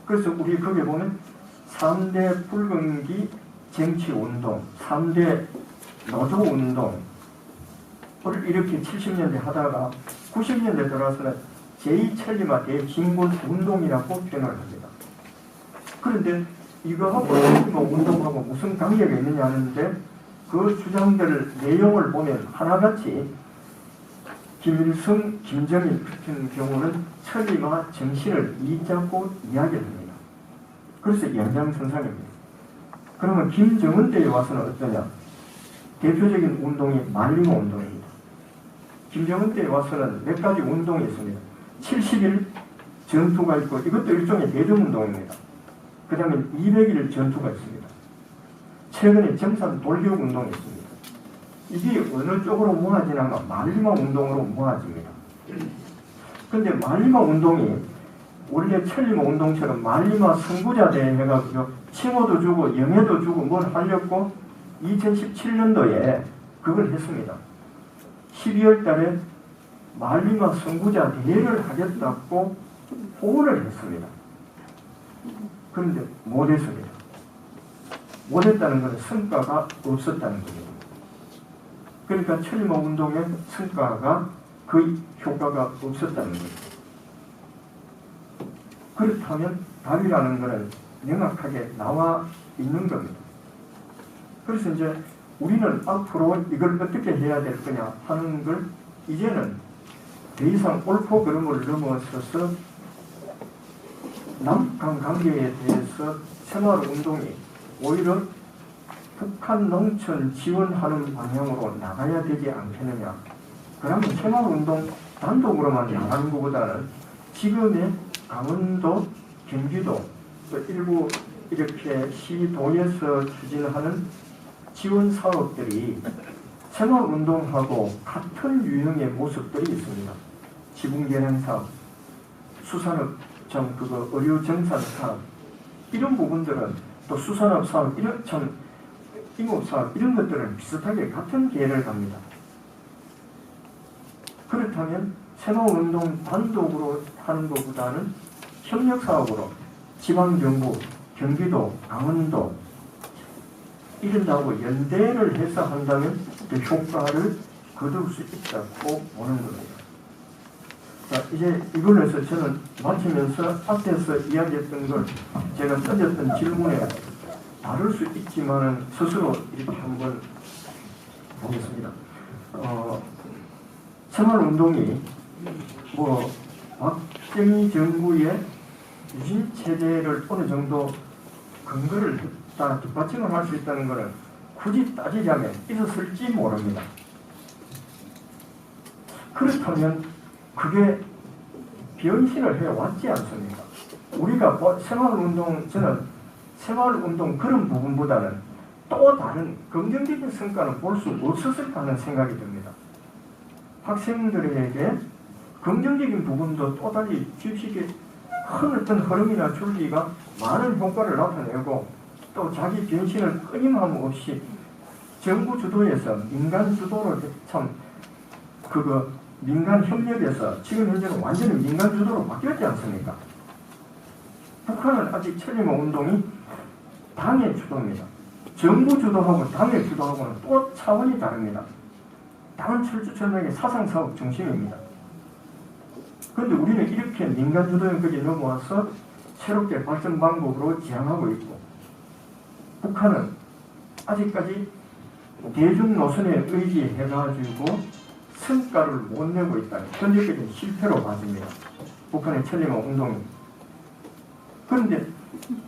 D: 그래서 우리 거기 보면 3대 붉은기 정치운동, 3대 노조운동 을 이렇게 70년대 하다가 90년대 들어와서는 제2천리마 대진군운동이라고 표현을 합니다. 그런데 이거하고 천리마 운동하고 무슨 관계가 있느냐 하는데 그 주장들 내용을 보면 하나같이 김일성, 김정일 같은 경우는 천리마 정신을 이자고 이야기를 합니다. 그래서 연장선상입니다. 그러면 김정은 때에 와서는 어떠냐? 대표적인 운동이 말리모 운동입니다. 김정은 때에 와서는 몇 가지 운동이 있습니다. 70일 전투가 있고 이것도 일종의 대중운동입니다. 그 다음에 200일 전투가 있습니다. 최근에 정산 돌격 운동이 있습니다. 이게 어느 쪽으로 모아지냐면 말리마 운동으로 모아집니다. 근데 말리마 운동이 원래 천리마 운동처럼 말리마 선구자 대회 해가지고 칭호도 주고 영예도 주고 뭘 하려고 2017년도에 그걸 했습니다. 12월 달에 말리마 선구자 대회를 하겠다고 호언을 했습니다. 그런데 못했습니다. 못했다는 것은 성과가 없었다는 겁니다. 그러니까 천리마 운동의 성과가 거의 효과가 없었다는 거죠. 그렇다면 답이라는 것은 명확하게 나와 있는 겁니다. 그래서 이제 우리는 앞으로 이걸 어떻게 해야 될 거냐 하는 걸 이제는 더 이상 옳고 그름을 넘어서서 남북한 관계에 대해서 새마을운동이 오히려 북한 농촌 지원하는 방향으로 나가야 되지 않겠느냐. 그러면 새마을운동 단독으로만 나가는 것보다는 지금의 강원도, 경기도, 또 일부 이렇게 시도에서 추진하는 지원 사업들이 새마을운동하고 같은 유형의 모습들이 있습니다. 지붕개량 사업, 수산업 의료 정산 사업, 이런 부분들은 또 수산업 사업, 이런 임업 사업 이런 것들은 비슷하게 같은 계를 갑니다. 그렇다면 새마을운동 단독으로 하는 것보다는 협력 사업으로 지방정부, 경기도, 강원도 이런다고 연대를 해서 한다면 그 효과를 거둘 수 있다고 보는 겁니다. 자, 이제 이걸로 해서 저는 마치면서 앞에서 이야기했던 걸 제가 던졌던 질문에 다를 수 있지만은 스스로 이렇게 한번 보겠습니다. 새마을운동이 박정희 정부의 유신 체제를 어느 정도 근거를 했다, 뒷받침을 할 수 있다는 것은 굳이 따지자면 있었을지 모릅니다. 그렇다면 그게 변신을 해왔지 않습니까? 우리가 저는 새마을운동 그런 부분보다는 또 다른 긍정적인 성과는 볼 수 없었을까 하는 생각이 듭니다. 학생들에게 긍정적인 부분도 또다시 주식의 큰 어떤 흐름이나 줄기가 많은 효과를 나타내고 또 자기 변신을 끊임함 없이 정부 주도에서 민간 주도로 민간 협력에서 지금 현재는 완전히 민간 주도로 바뀌었지 않습니까? 북한은 아직 천리마 운동이 당의 주도입니다. 정부 주도하고 당의 주도하고는 또 차원이 다릅니다. 당은 철두철미하게 사상사업 중심입니다. 그런데 우리는 이렇게 민간 주도형까지 넘어와서 새롭게 발전 방법으로 지향하고 있고, 북한은 아직까지 대중 노선에 의지해가지고 성과를 못 내고 있다는 현재까지 실패로 봐집니다. 북한의 천리마 운동이. 그런데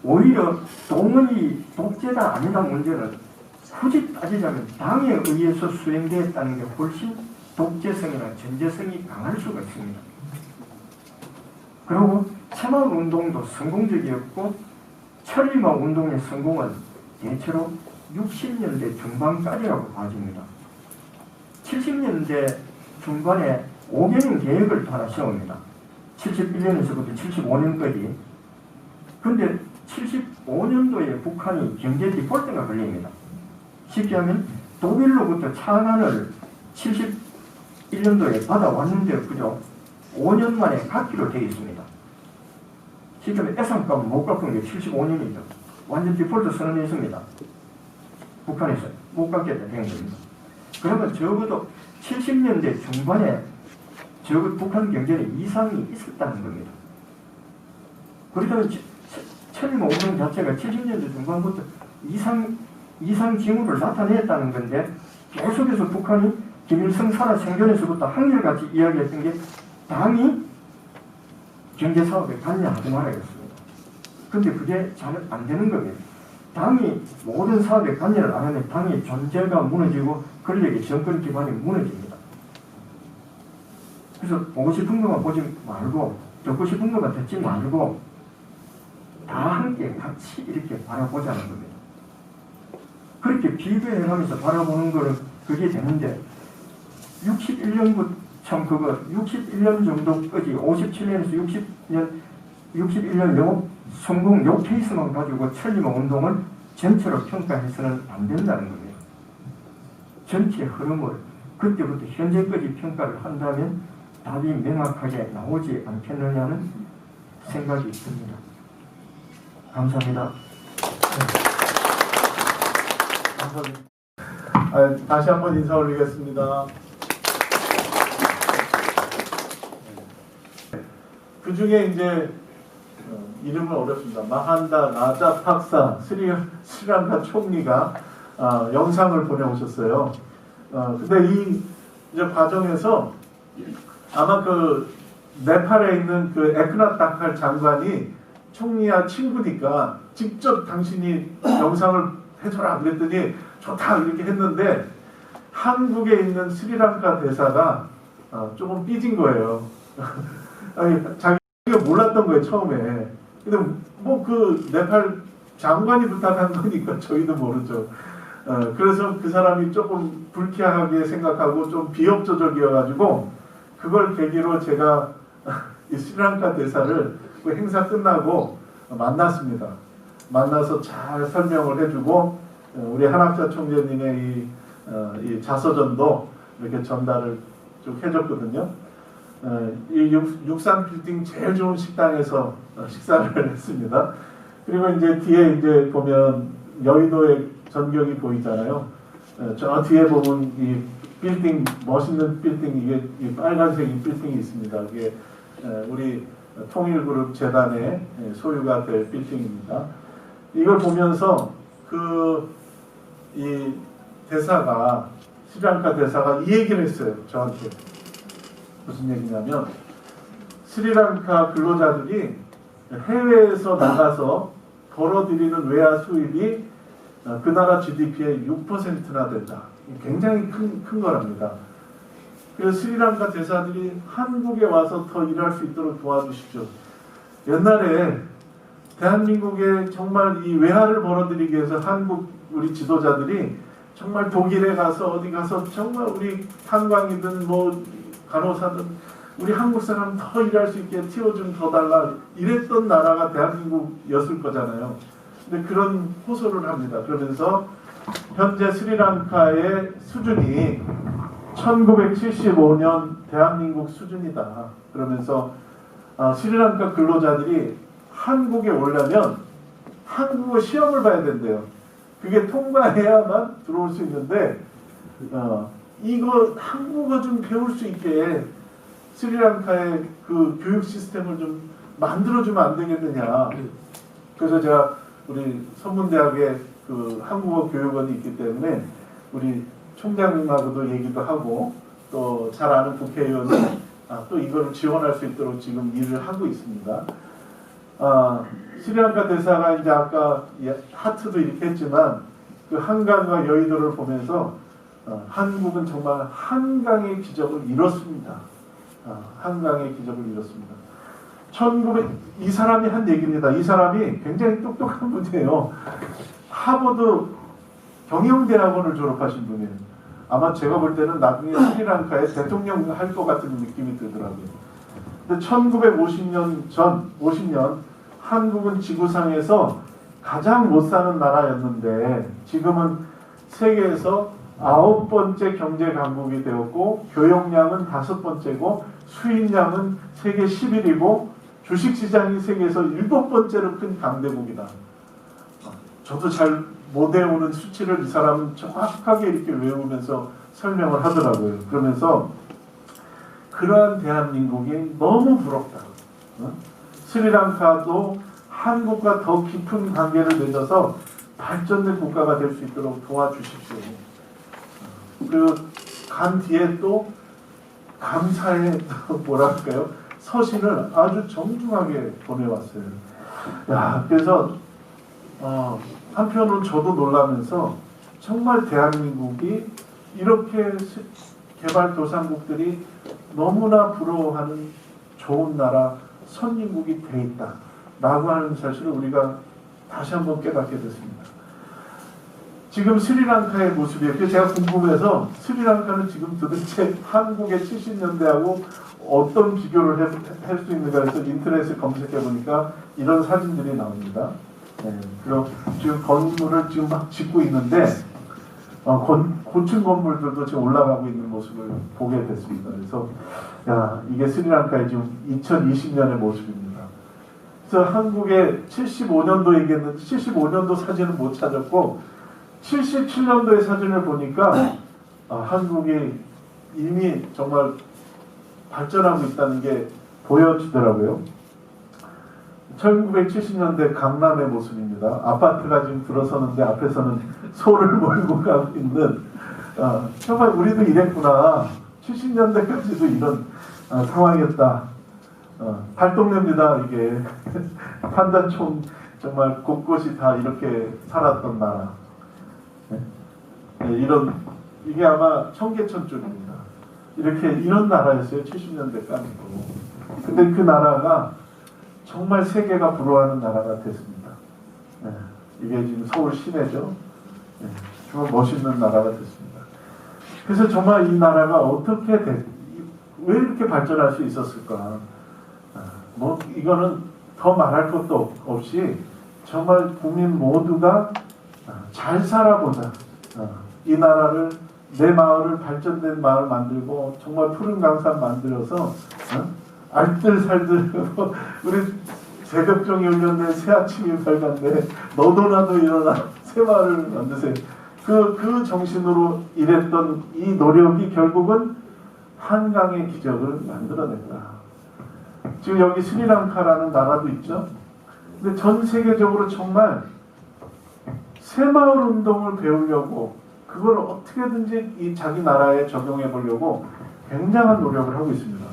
D: 오히려 동원이 독재다 아니다 문제는 굳이 따지자면 당에 의해서 수행되었다는 게 훨씬 독재성이나 전제성이 강할 수가 있습니다. 그리고 새마을운동도 성공적이었고 천리마 운동의 성공은 대체로 60년대 중반까지라고 봐집니다. 70년대 중반에 5개년 계획을 하나 세웁니다. 71년에서부터 75년까지. 그런데 75년도에 북한이 경제 디폴트가 걸립니다. 쉽게 하면 독일로부터 차관을 71년도에 받아왔는데 그저 5년 만에 갚기로 되어 있습니다. 쉽게 하면 예산값은 못 갚은 게 75년이죠. 완전 디폴트 선언했습니다. 북한에서 못 갚겠다 된 겁니다. 그러면 적어도 70년대 중반에 북한 경제는 이상이 있었다는 겁니다. 그렇다면 천리마 운동 자체가 70년대 중반부터 이상 징후를 나타냈다는 건데 계속해서 북한이 김일성 살아 생전에서부터 한결같이 이야기했던 게 당이 경제사업에 관여하지 말아야겠습니다. 그런데 그게 잘 안 되는 겁니다. 당이 모든 사업에 관여를 안 하면 당의 존재가 무너지고 권력의 정권 기반이 무너집니다. 그래서 보고 싶은 것만 보지 말고 듣고 싶은 것만 듣지 말고 다 함께 같이 이렇게 바라보자는 겁니다. 그렇게 비교해가면서 바라보는 거는 그게 되는데 참 그거 61년 정도까지 57년에서 61년 요 성공 요 케이스만 가지고 천리마 운동을 전체로 평가해서는 안 된다는 거예요. 전체 흐름을 그때부터 현재까지 평가를 한다면 답이 명확하게 나오지 않겠느냐는 생각이 듭니다. 감사합니다.
B: 다시 한번 인사 올리겠습니다. 그 중에 이제 이름은 어렵습니다. 마한다 라자팍사 스리랑카 총리가 영상을 보내오셨어요. 근데 이 이제 과정에서 아마 그 네팔에 있는 그 에크낫 다칼 장관이 총리와 친구니까 직접 당신이 영상을 해줘라 그랬더니 좋다 이렇게 했는데 한국에 있는 스리랑카 대사가 조금 삐진 거예요. 아니, 자기가 몰랐던 거예요 처음에. 근데 뭐 그 네팔 장관이 부탁한 거니까 저희도 모르죠. 그래서 그 사람이 조금 불쾌하게 생각하고 좀 비협조적이어가지고 그걸 계기로 제가 이 스리랑카 대사를 그 행사 끝나고 만났습니다. 만나서 잘 설명을 해주고 우리 한학자 총재님의 이 자서전도 이렇게 전달을 쭉 해줬거든요. 이 63 빌딩 제일 좋은 식당에서 식사를 했습니다. 그리고 이제 뒤에 이제 보면 여의도의 전경이 보이잖아요. 저 뒤에 보면 이 빌딩 멋있는 빌딩 이게 이 빨간색 빌딩이 있습니다. 이게 우리 통일그룹 재단의 소유가 될 빌딩입니다. 이걸 보면서 이 대사가 스리랑카 대사가 이 얘기를 했어요. 저한테 무슨 얘기냐면 스리랑카 근로자들이 해외에서 나가서 벌어들이는 외화 수입이 그 나라 GDP의 6%나 된다. 굉장히 큰 거랍니다. 그래서 스리랑카 대사들이 한국에 와서 더 일할 수 있도록 도와주십시오. 옛날에 대한민국에 정말 이 외화를 벌어들이기 위해서 한국 우리 지도자들이 정말 독일에 가서 어디 가서 정말 우리 탄광이든 뭐 간호사든 우리 한국 사람 더 일할 수 있게 티오 좀 더 달라 이랬던 나라가 대한민국이었을 거잖아요. 근데 그런 호소를 합니다. 그러면서 현재 스리랑카의 수준이 1975년 대한민국 수준이다. 그러면서 스리랑카 근로자들이 한국에 오려면 한국어 시험을 봐야 된대요. 그게 통과해야만 들어올 수 있는데 이거 한국어 좀 배울 수 있게 스리랑카의 그 교육 시스템을 좀 만들어주면 안 되겠느냐. 그래서 제가 우리 선문대학에 그 한국어 교육원이 있기 때문에 우리 총장님하고도 얘기도 하고 또 잘 아는 국회의원이 또 이거를 지원할 수 있도록 지금 일을 하고 있습니다. 스리랑카 대사가 이제 아까 하트도 이렇게 했지만 그 한강과 여의도를 보면서 한국은 정말 한강의 기적을 이뤘습니다. 한강의 기적을 이뤘습니다. 이 사람이 한 얘기입니다. 이 사람이 굉장히 똑똑한 분이에요. 하버드 경영대학원을 졸업하신 분이에요. 아마 제가 볼 때는 나중에 스리랑카에 대통령 할 것 같은 느낌이 들더라고요. 근데 50년 한국은 지구상에서 가장 못 사는 나라였는데 지금은 세계에서 9번째 경제 강국이 되었고 교역량은 5번째고 수입량은 세계 10위이고 주식시장이 세계에서 7번째로 큰 강대국이다. 저도 잘 못 외우는 수치를 이 사람은 정확하게 이렇게 외우면서 설명을 하더라고요. 그러면서 그러한 대한민국이 너무 부럽다. 스리랑카도 한국과 더 깊은 관계를 맺어서 발전된 국가가 될 수 있도록 도와주십시오. 그리고 간 뒤에 또 감사의 뭐랄까요? 서신을 아주 정중하게 보내왔어요. 그래서 한편으로 저도 놀라면서 정말 대한민국이 이렇게 개발도상국들이 너무나 부러워하는 좋은 나라, 선진국이 돼 있다 라고 하는 사실을 우리가 다시 한번 깨닫게 됐습니다.
E: 지금 스리랑카의 모습이에요. 그래서 제가 궁금해서 스리랑카는 지금 도대체 한국의 70년대하고 어떤 비교를 할 수 있는가 해서 인터넷에 검색해 보니까 이런 사진들이 나옵니다. 네, 그리고 지금 건물을 지금 막 짓고 있는데 고층 건물들도 지금 올라가고 있는 모습을 보게 됐습니다. 그래서 야, 이게 스리랑카의 지금 2020년의 모습입니다. 그래서 한국의 75년도 얘기했는데 75년도 사진은 못 찾았고 77년도의 사진을 보니까 한국이 이미 정말 발전하고 있다는 게 보여지더라고요. 1970년대 강남의 모습입니다. 아파트가 지금 들어서는데 앞에서는 소를 몰고 가고 있는 정말 우리도 이랬구나. 70년대까지도 이런 상황이었다. 발동냅니다. 이게 판단총 정말 곳곳이 다 이렇게 살았던 나라. 네, 이게 아마 청계천 쪽입니다. 이런 나라였어요. 70년대까지도. 근데 그 나라가 정말 세계가 부러워하는 나라가 됐습니다. 네, 이게 지금 서울 시내죠. 네, 정말 멋있는 나라가 됐습니다. 그래서 정말 이 나라가 왜 이렇게 발전할 수 있었을까? 뭐 이거는 더 말할 것도 없이 정말 국민 모두가 잘 살아보자. 이 나라를 내 마을을 발전된 마을 만들고 정말 푸른 강산 만들어서 알뜰살들 우리 새벽종이 울렸네 새 아침이 밝았네 너도 나도 일어나 새 마을을 만드세요. 그 정신으로 일했던 이 노력이 결국은 한강의 기적을 만들어냈다. 지금 여기 스리랑카라는 나라도 있죠. 근데 전 세계적으로 정말 새마을 운동을 배우려고 그걸 어떻게든지 이 자기 나라에 적용해 보려고 굉장한 노력을 하고 있습니다.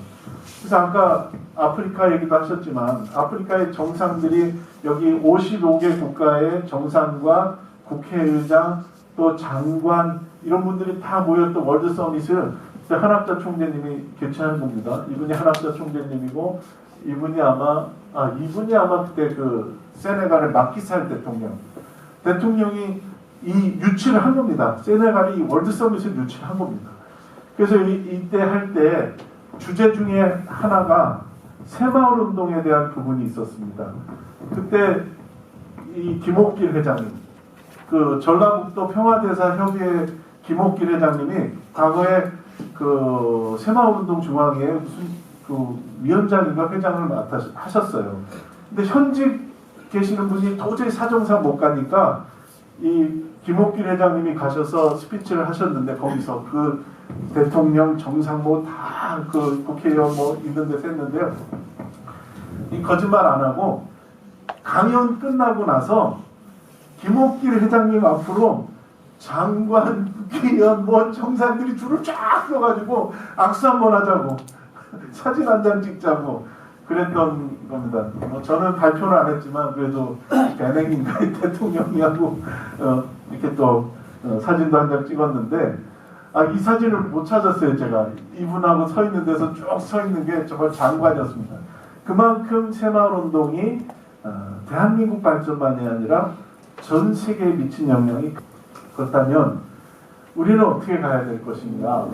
E: 그래서 아까 아프리카 얘기도 하셨지만 아프리카의 정상들이 여기 55개 국가의 정상과 국회의장 또 장관 이런 분들이 다 모였던 월드 서밋을 한학자 총재님이 개최한 겁니다. 이분이 한학자 총재님이고 이분이 아마 그때 그 세네갈의 마키살 대통령이 이 유치를 한 겁니다. 세네갈이 이 월드 서밋을 유치한 겁니다. 그래서 이때 할 때 주제 중에 하나가 새마을 운동에 대한 부분이 있었습니다. 그때 이 김옥길 회장님, 그 전라북도 평화대사 협의회 김옥길 회장님이 과거에 그 새마을운동 중앙회 무슨 그 위원장인가 회장을 하셨어요. 근데 현직 계시는 분이 도저히 사정상 못 가니까 이 김옥길 회장님이 가셔서 스피치를 하셨는데 거기서 그 대통령 정상 뭐 다 그 국회의원 뭐 있는 데서 했는데요. 이 거짓말 안 하고 강연 끝나고 나서 김옥길 회장님 앞으로 장관, 국회의원, 뭐 정상들이 줄을 쫙 서가지고 악수 한번 하자고 사진 한 장 찍자고 그랬던 겁니다. 저는 발표는 안 했지만 그래도 대냉인가 대통령이하고 이렇게 또 사진도 한 장 찍었는데 이 사진을 못 찾았어요. 제가 이분하고 서 있는 데서 쭉 서 있는 게 정말 장관이었습니다. 그만큼 새마을운동이 대한민국 발전만이 아니라 전 세계에 미친 영향이 그렇다면 우리는 어떻게 가야 될 것인가?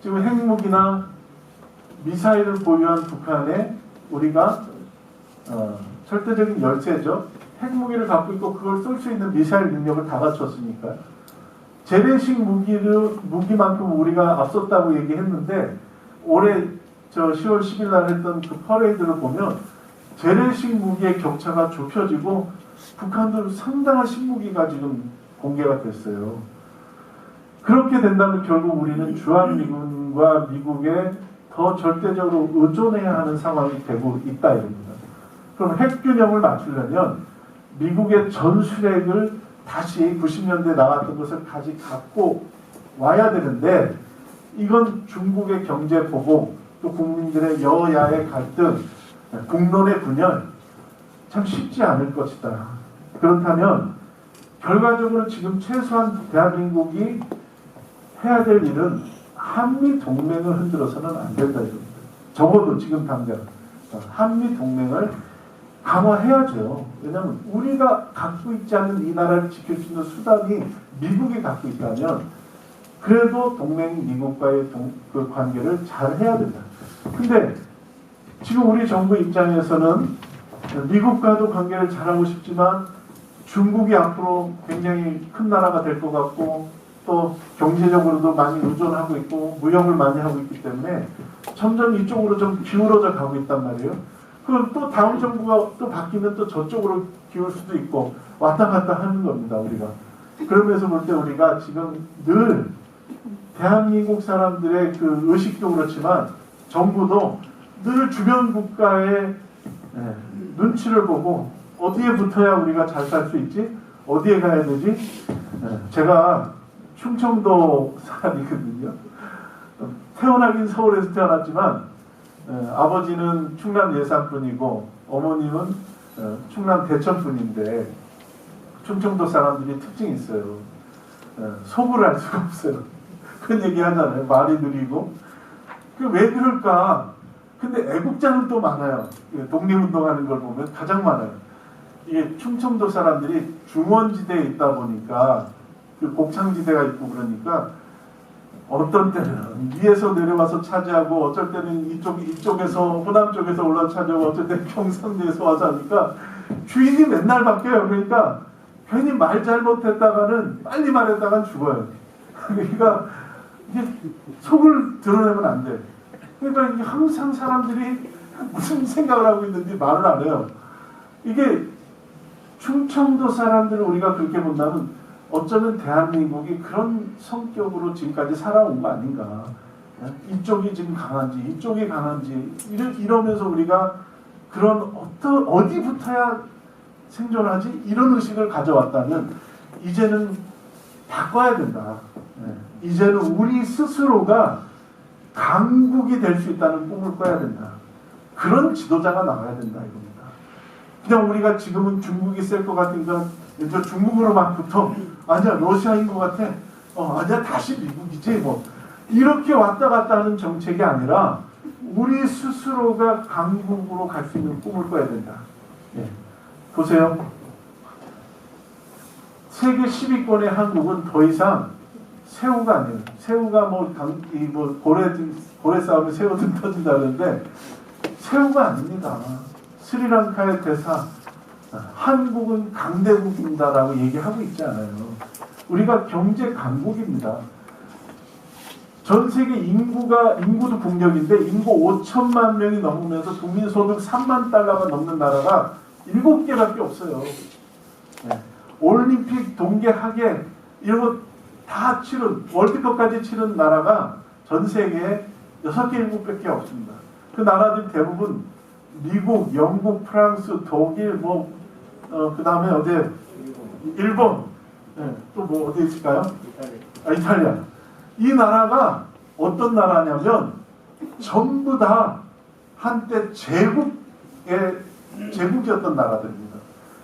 E: 지금 핵무기나 미사일을 보유한 북한에 우리가 절대적인 열세죠. 핵무기를 갖고 있고 그걸 쏠 수 있는 미사일 능력을 다 갖췄으니까요. 재래식 무기만큼 우리가 앞섰다고 얘기했는데 올해 10월 10일 날 했던 그 퍼레이드를 보면 재래식 무기의 격차가 좁혀지고 북한도 상당한 신무기가 지금 공개가 됐어요. 그렇게 된다면 결국 우리는 주한미군과 미국에 더 절대적으로 의존해야 하는 상황이 되고 있다 이겁니다. 그럼 핵균형을 맞추려면 미국의 전술핵을 다시 90년대 나왔던 것을 다시 갖고 와야 되는데 이건 중국의 경제 보복 또 국민들의 여야의 갈등 국론의 분열 참 쉽지 않을 것이다. 그렇다면 결과적으로 지금 최소한 대한민국이 해야 될 일은 한미 동맹을 흔들어서는 안 된다 이겁니다. 적어도 지금 당장 한미 동맹을 강화해야죠. 왜냐하면 우리가 갖고 있지 않은 이 나라를 지킬 수 있는 수단이 미국이 갖고 있다면 그래도 동맹 미국과의 그 관계를 잘 해야 된다. 근데 지금 우리 정부 입장에서는 미국과도 관계를 잘하고 싶지만 중국이 앞으로 굉장히 큰 나라가 될 것 같고 또 경제적으로도 많이 의존하고 있고 무역을 많이 하고 있기 때문에 점점 이쪽으로 좀 기울어져 가고 있단 말이에요. 그럼 또 다음 정부가 또 바뀌면 또 저쪽으로 기울 수도 있고 왔다 갔다 하는 겁니다, 우리가. 그러면서 볼 때 우리가 지금 늘 대한민국 사람들의 그 의식도 그렇지만 정부도 늘 주변 국가의 눈치를 보고 어디에 붙어야 우리가 잘 살 수 있지? 어디에 가야 되지? 제가 충청도 사람이거든요. 태어나긴 서울에서 태어났지만 아버지는 충남 예산분이고 어머님은 충남 대천분인데 충청도 사람들이 특징이 있어요. 속을 알 수가 없어요. 그런 얘기 하잖아요. 말이 느리고. 왜 그럴까? 근데 애국자는 또 많아요. 독립운동하는 걸 보면 가장 많아요. 이게 충청도 사람들이 중원지대에 있다 보니까 그 곡창지대가 있고 그러니까 어떤 때는 위에서 내려와서 차지하고 어쩔 때는 이쪽에서 호남 쪽에서 올라 차지하고 어쩔 때는 경상도에서 와서 하니까 주인이 맨날 바뀌어요. 그러니까 괜히 말 잘못했다가는 빨리 말했다가는 죽어요. 그러니까 이게 속을 드러내면 안 돼. 그러니까 이게 항상 사람들이 무슨 생각을 하고 있는지 말을 안 해요. 이게 충청도 사람들을 우리가 그렇게 본다면 어쩌면 대한민국이 그런 성격으로 지금까지 살아온 거 아닌가. 이쪽이 지금 강한지 이쪽이 강한지 이러면서 우리가 그런 어디 붙어야 생존하지? 이런 의식을 가져왔다면 이제는 바꿔야 된다. 이제는 우리 스스로가 강국이 될 수 있다는 꿈을 꿔야 된다. 그런 지도자가 나와야 된다 이겁니다. 그냥 우리가 지금은 중국이 셀 것 같으니까 이제 중국으로 막 붙어. 아니야 러시아인 것 같아. 아니야 다시 미국이지 뭐. 이렇게 왔다 갔다 하는 정책이 아니라 우리 스스로가 강국으로 갈 수 있는 꿈을 꿔야 된다. 예. 보세요. 세계 10위권의 한국은 더 이상 새우가 아니에요. 새우가 고래 싸움에 새우 등 터진다는데 새우가 아닙니다. 스리랑카의 대사 한국은 강대국입니다라고 얘기하고 있지 않아요. 우리가 경제 강국입니다. 전 세계 인구도 국력인데 인구 5천만 명이 넘으면서 국민소득 3만 달러가 넘는 나라가 7개밖에 없어요. 올림픽, 동계, 하계 이런 거 다 치른 월드컵까지 치른 나라가 전 세계에 6개, 7개밖에 없습니다. 그 나라들 대부분 미국, 영국, 프랑스, 독일, 그 다음에 어디 일본, 또 뭐 어디 있을까요? 이탈리아. 이 나라가 어떤 나라냐면 전부 다 한때 제국이었던 나라들입니다.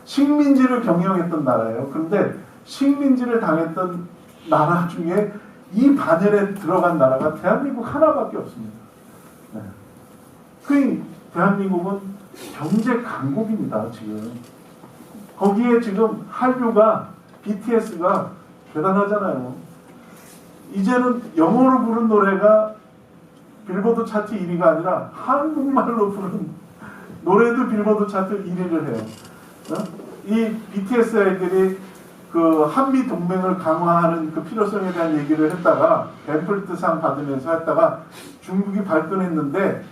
E: 식민지를 경영했던 나라예요. 그런데 식민지를 당했던 나라 중에 이 반열에 들어간 나라가 대한민국 하나밖에 없습니다. 그 대한민국은 경제 강국입니다. 지금 거기에 지금 한류가 BTS가 대단하잖아요. 이제는 영어로 부른 노래가 빌보드 차트 1위가 아니라 한국말로 부른 노래도 빌보드 차트 1위를 해요. 이 BTS 애들이 그 한미 동맹을 강화하는 그 필요성에 대한 얘기를 했다가 벤플트상 받으면서 했다가 중국이 발끈했는데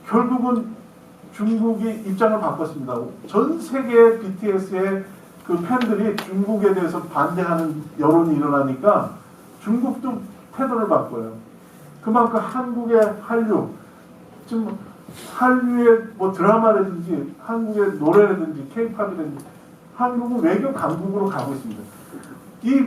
E: 결국은 중국이 입장을 바꿨습니다. 전 세계 BTS의 그 팬들이 중국에 대해서 반대하는 여론이 일어나니까 중국도 태도를 바꿔요. 그만큼 한국의 한류, 지금 한류의 뭐 드라마라든지 한국의 노래라든지 케이팝이라든지 한국은 외교 강국으로 가고 있습니다. 이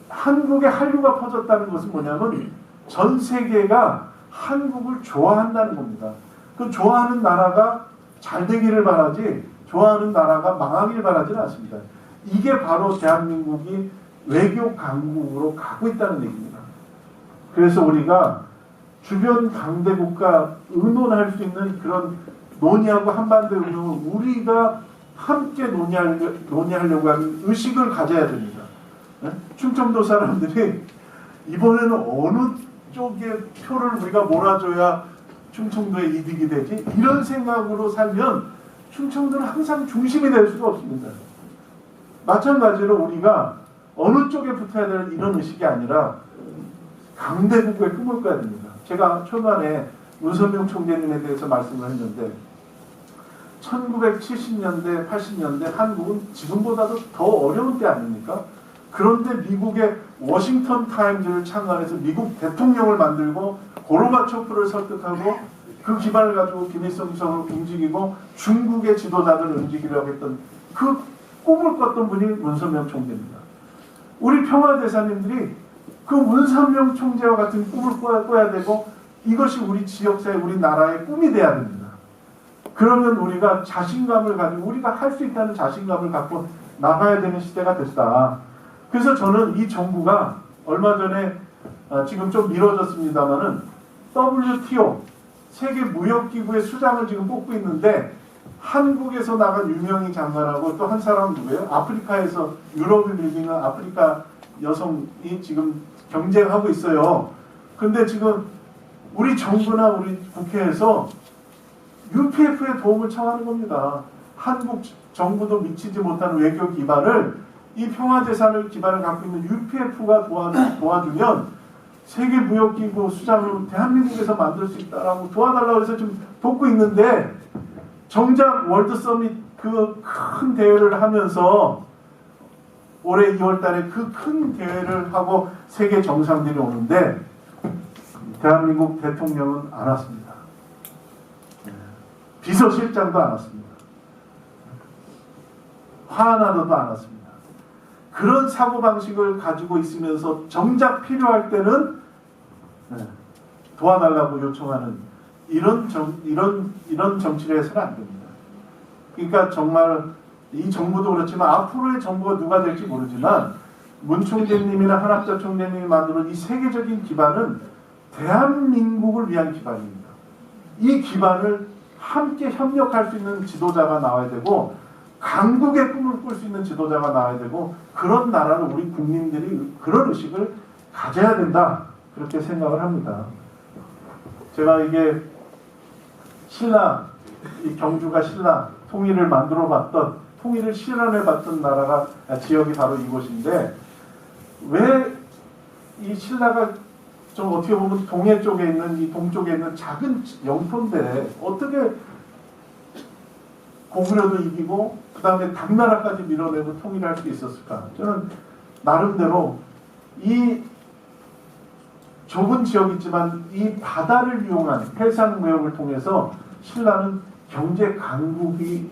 E: 한국의 한류가 퍼졌다는 것은 뭐냐면 전 세계가 한국을 좋아한다는 겁니다. 그 좋아하는 나라가 잘 되기를 바라지 좋아하는 나라가 망하기를 바라지는 않습니다. 이게 바로 대한민국이 외교 강국으로 가고 있다는 얘기입니다. 그래서 우리가 주변 강대국과 의논할 수 있는 그런 논의하고 한반도 운동을 우리가 함께 논의하려고 하는 의식을 가져야 됩니다. 네? 충청도 사람들이 이번에는 어느 쪽에 표를 우리가 몰아줘야 충청도에 이득이 되지? 이런 생각으로 살면 충청도는 항상 중심이 될 수가 없습니다. 마찬가지로 우리가 어느 쪽에 붙어야 되는 이런 의식이 아니라 강대국의 꿈을 꿔야 됩니다. 제가 초반에 문선명 총재님에 대해서 말씀을 했는데 1970년대, 80년대 한국은 지금보다도 더 어려운 때 아닙니까? 그런데 미국의 워싱턴 타임즈를 창간해서 미국 대통령을 만들고 고르바초프를 설득하고 그 기반을 가지고 김일성을 움직이고 중국의 지도자들을 움직이려고 했던 그 꿈을 꿨던 분이 문선명 총재입니다. 우리 평화대사님들이 그 문선명 총재와 같은 꿈을 꿔야 되고 이것이 우리 지역사회, 우리 나라의 꿈이 돼야 됩니다. 그러면 우리가 자신감을 가지고 우리가 할 수 있다는 자신감을 갖고 나가야 되는 시대가 됐다. 그래서 저는 이 정부가 얼마 전에 지금 좀 미뤄졌습니다마는 WTO 세계무역기구의 수장을 지금 뽑고 있는데 한국에서 나간 유명희 장관하고 또 한 사람 누구예요? 아프리카에서 유럽을 밀리는 아프리카 여성이 지금 경쟁하고 있어요. 근데 지금 우리 정부나 우리 국회에서 UPF에 도움을 청하는 겁니다. 한국 정부도 미치지 못하는 외교 기반을 이 평화재산을 기반을 갖고 있는 UPF가 도와주면 세계무역기구 수장으로 대한민국에서 만들 수 있다라고 도와달라고 해서 지금 돕고 있는데 정작 월드서밋 그 큰 대회를 하면서 올해 2월 달에 그 큰 대회를 하고 세계 정상들이 오는데 대한민국 대통령은 안 왔습니다. 비서실장도 안 왔습니다. 화하나도 안 왔습니다. 그런 사고방식을 가지고 있으면서 정작 필요할 때는 도와달라고 요청하는 이런 정치를 해서는 안 됩니다. 그러니까 정말 이 정부도 그렇지만 앞으로의 정부가 누가 될지 모르지만 문 총재님이나 한학자 총재님이 만드는 이 세계적인 기반은 대한민국을 위한 기반입니다. 이 기반을 함께 협력할 수 있는 지도자가 나와야 되고 강국의 꿈을 꿀 수 있는 지도자가 나와야 되고 그런 나라를 우리 국민들이 그런 의식을 가져야 된다. 그렇게 생각을 합니다. 제가 이게 신라, 이 경주가 신라 통일을 만들어 봤던 통일을 실현해 봤던 나라가 지역이 바로 이곳인데 왜 이 신라가 좀 어떻게 보면 동해 쪽에 있는 이 동쪽에 있는 작은 영토인데 어떻게 고구려도 이기고 그 다음에 당나라까지 밀어내고 통일할 수 있었을까? 저는 나름대로 이 좁은 지역이지만 이 바다를 이용한 해상무역을 통해서 신라는 경제 강국이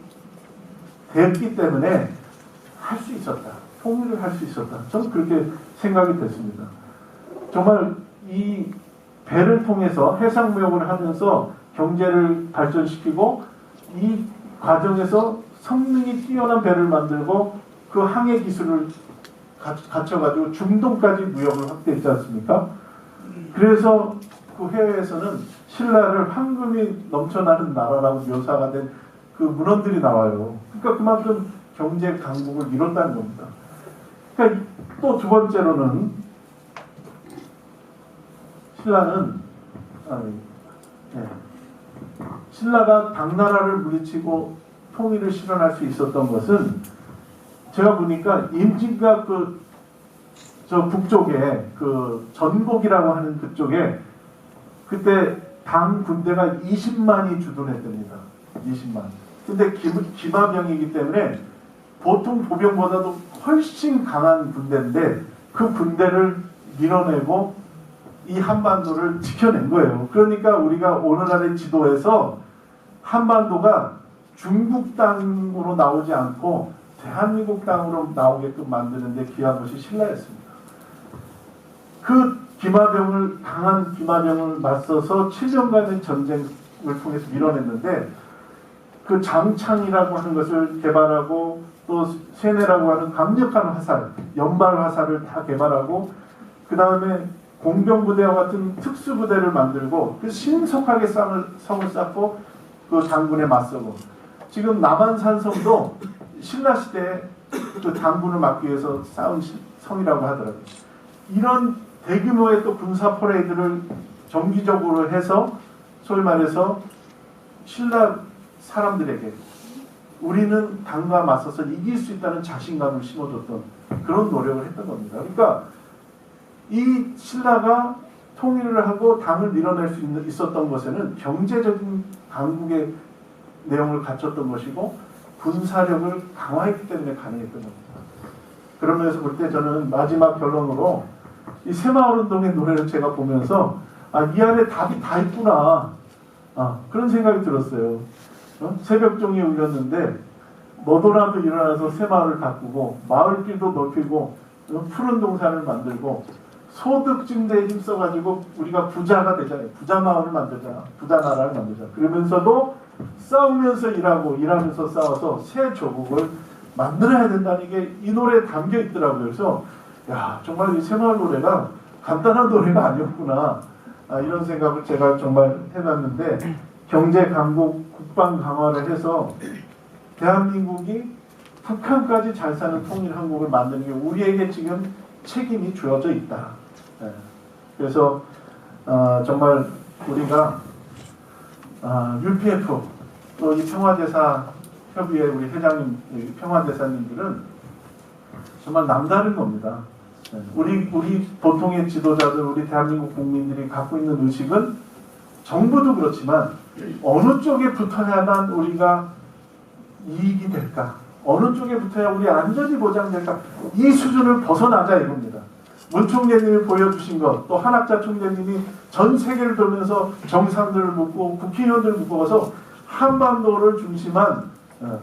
E: 됐기 때문에 할 수 있었다. 통일을 할 수 있었다. 저는 그렇게 생각이 됐습니다. 정말 이 배를 통해서 해상무역을 하면서 경제를 발전시키고 이 과정에서 성능이 뛰어난 배를 만들고 그 항해 기술을 갖춰가지고 중동까지 무역을 확대했지 않습니까? 그래서 그 해외에서는 신라를 황금이 넘쳐나는 나라라고 묘사가 된 그 문헌들이 나와요. 그러니까 그만큼 경제 강국을 이뤘다는 겁니다. 그러니까 또 두 번째로는 신라가 당나라를 물리치고 통일을 실현할 수 있었던 것은 제가 보니까 임진각 저 북쪽에 그 전곡이라고 하는 그쪽에 그때 당 군대가 20만이 주둔했답니다. 20만. 근데 기마병이기 때문에 보통 보병보다도 훨씬 강한 군대인데 그 군대를 밀어내고 이 한반도를 지켜낸 거예요. 그러니까 우리가 오늘날의 지도에서 한반도가 중국 땅으로 나오지 않고 대한민국 땅으로 나오게끔 만드는데 귀한 것이 신라였습니다. 그 강한 기마병을 맞서서 7년간의 전쟁을 통해서 밀어냈는데 그 장창이라고 하는 것을 개발하고 또 세네라고 하는 강력한 화살, 연발 화살을 다 개발하고 그 다음에 공병부대와 같은 특수부대를 만들고 그 신속하게 성을 쌓고 그 당군에 맞서고 지금 남한산성도 신라시대에 그 당군을 막기 위해서 싸운 성이라고 하더라고요. 이런 대규모의 또 군사 퍼레이드를 정기적으로 해서 소위 말해서 신라 사람들에게 우리는 당과 맞서서 이길 수 있다는 자신감을 심어줬던 그런 노력을 했던 겁니다. 그러니까 이 신라가 통일을 하고 당을 밀어낼 수 있었던 것에는 경제적인 강국의 내용을 갖췄던 것이고 군사력을 강화했기 때문에 가능했던 겁니다. 그런 면에서 볼 때 저는 마지막 결론으로 이 새마을운동의 노래를 제가 보면서 이 안에 답이 다 있구나 그런 생각이 들었어요. 새벽종이 울렸는데 너도나도 일어나서 새마을을 가꾸고 마을길도 넓히고 푸른 동산을 만들고 소득 증대에 힘써가지고 우리가 부자가 되잖아요. 부자 마을을 만들자. 부자 나라를 만들자. 그러면서도 싸우면서 일하면서 싸워서 새 조국을 만들어야 된다는 게 이 노래에 담겨 있더라고요. 그래서 야 정말 이 새마을 노래가 간단한 노래가 아니었구나 이런 생각을 제가 정말 해놨는데 경제 강국, 국방 강화를 해서 대한민국이 북한까지 잘 사는 통일 한국을 만드는 게 우리에게 지금 책임이 주어져 있다. 그래서 정말 우리가 UPF 또 이 평화대사 협의회 우리 회장님, 평화대사님들은 정말 남다른 겁니다. 우리 보통의 지도자들, 우리 대한민국 국민들이 갖고 있는 의식은 정부도 그렇지만 어느 쪽에 붙어야만 우리가 이익이 될까? 어느 쪽에 붙어야 우리 안전이 보장될까? 이 수준을 벗어나자 이겁니다. 문 총재님이 보여주신 것, 또 한학자 총재님이 전 세계를 돌면서 정상들을 묻고 국회의원들을 묶어서 한반도를 중심한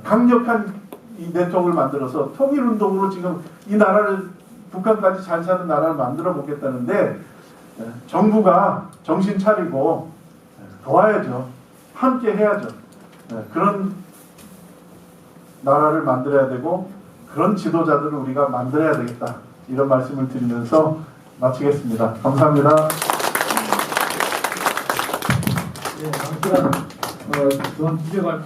E: 강력한 이 네트워크를 만들어서 통일운동으로 지금 이 나라를 북한까지 잘 사는 나라를 만들어 보겠다는데 정부가 정신 차리고 도와야죠. 함께 해야죠. 그런 나라를 만들어야 되고 그런 지도자들을 우리가 만들어야 되겠다. 이런 말씀을 드리면서 마치겠습니다. 감사합니다.
F: 네, 좋은 주제 발표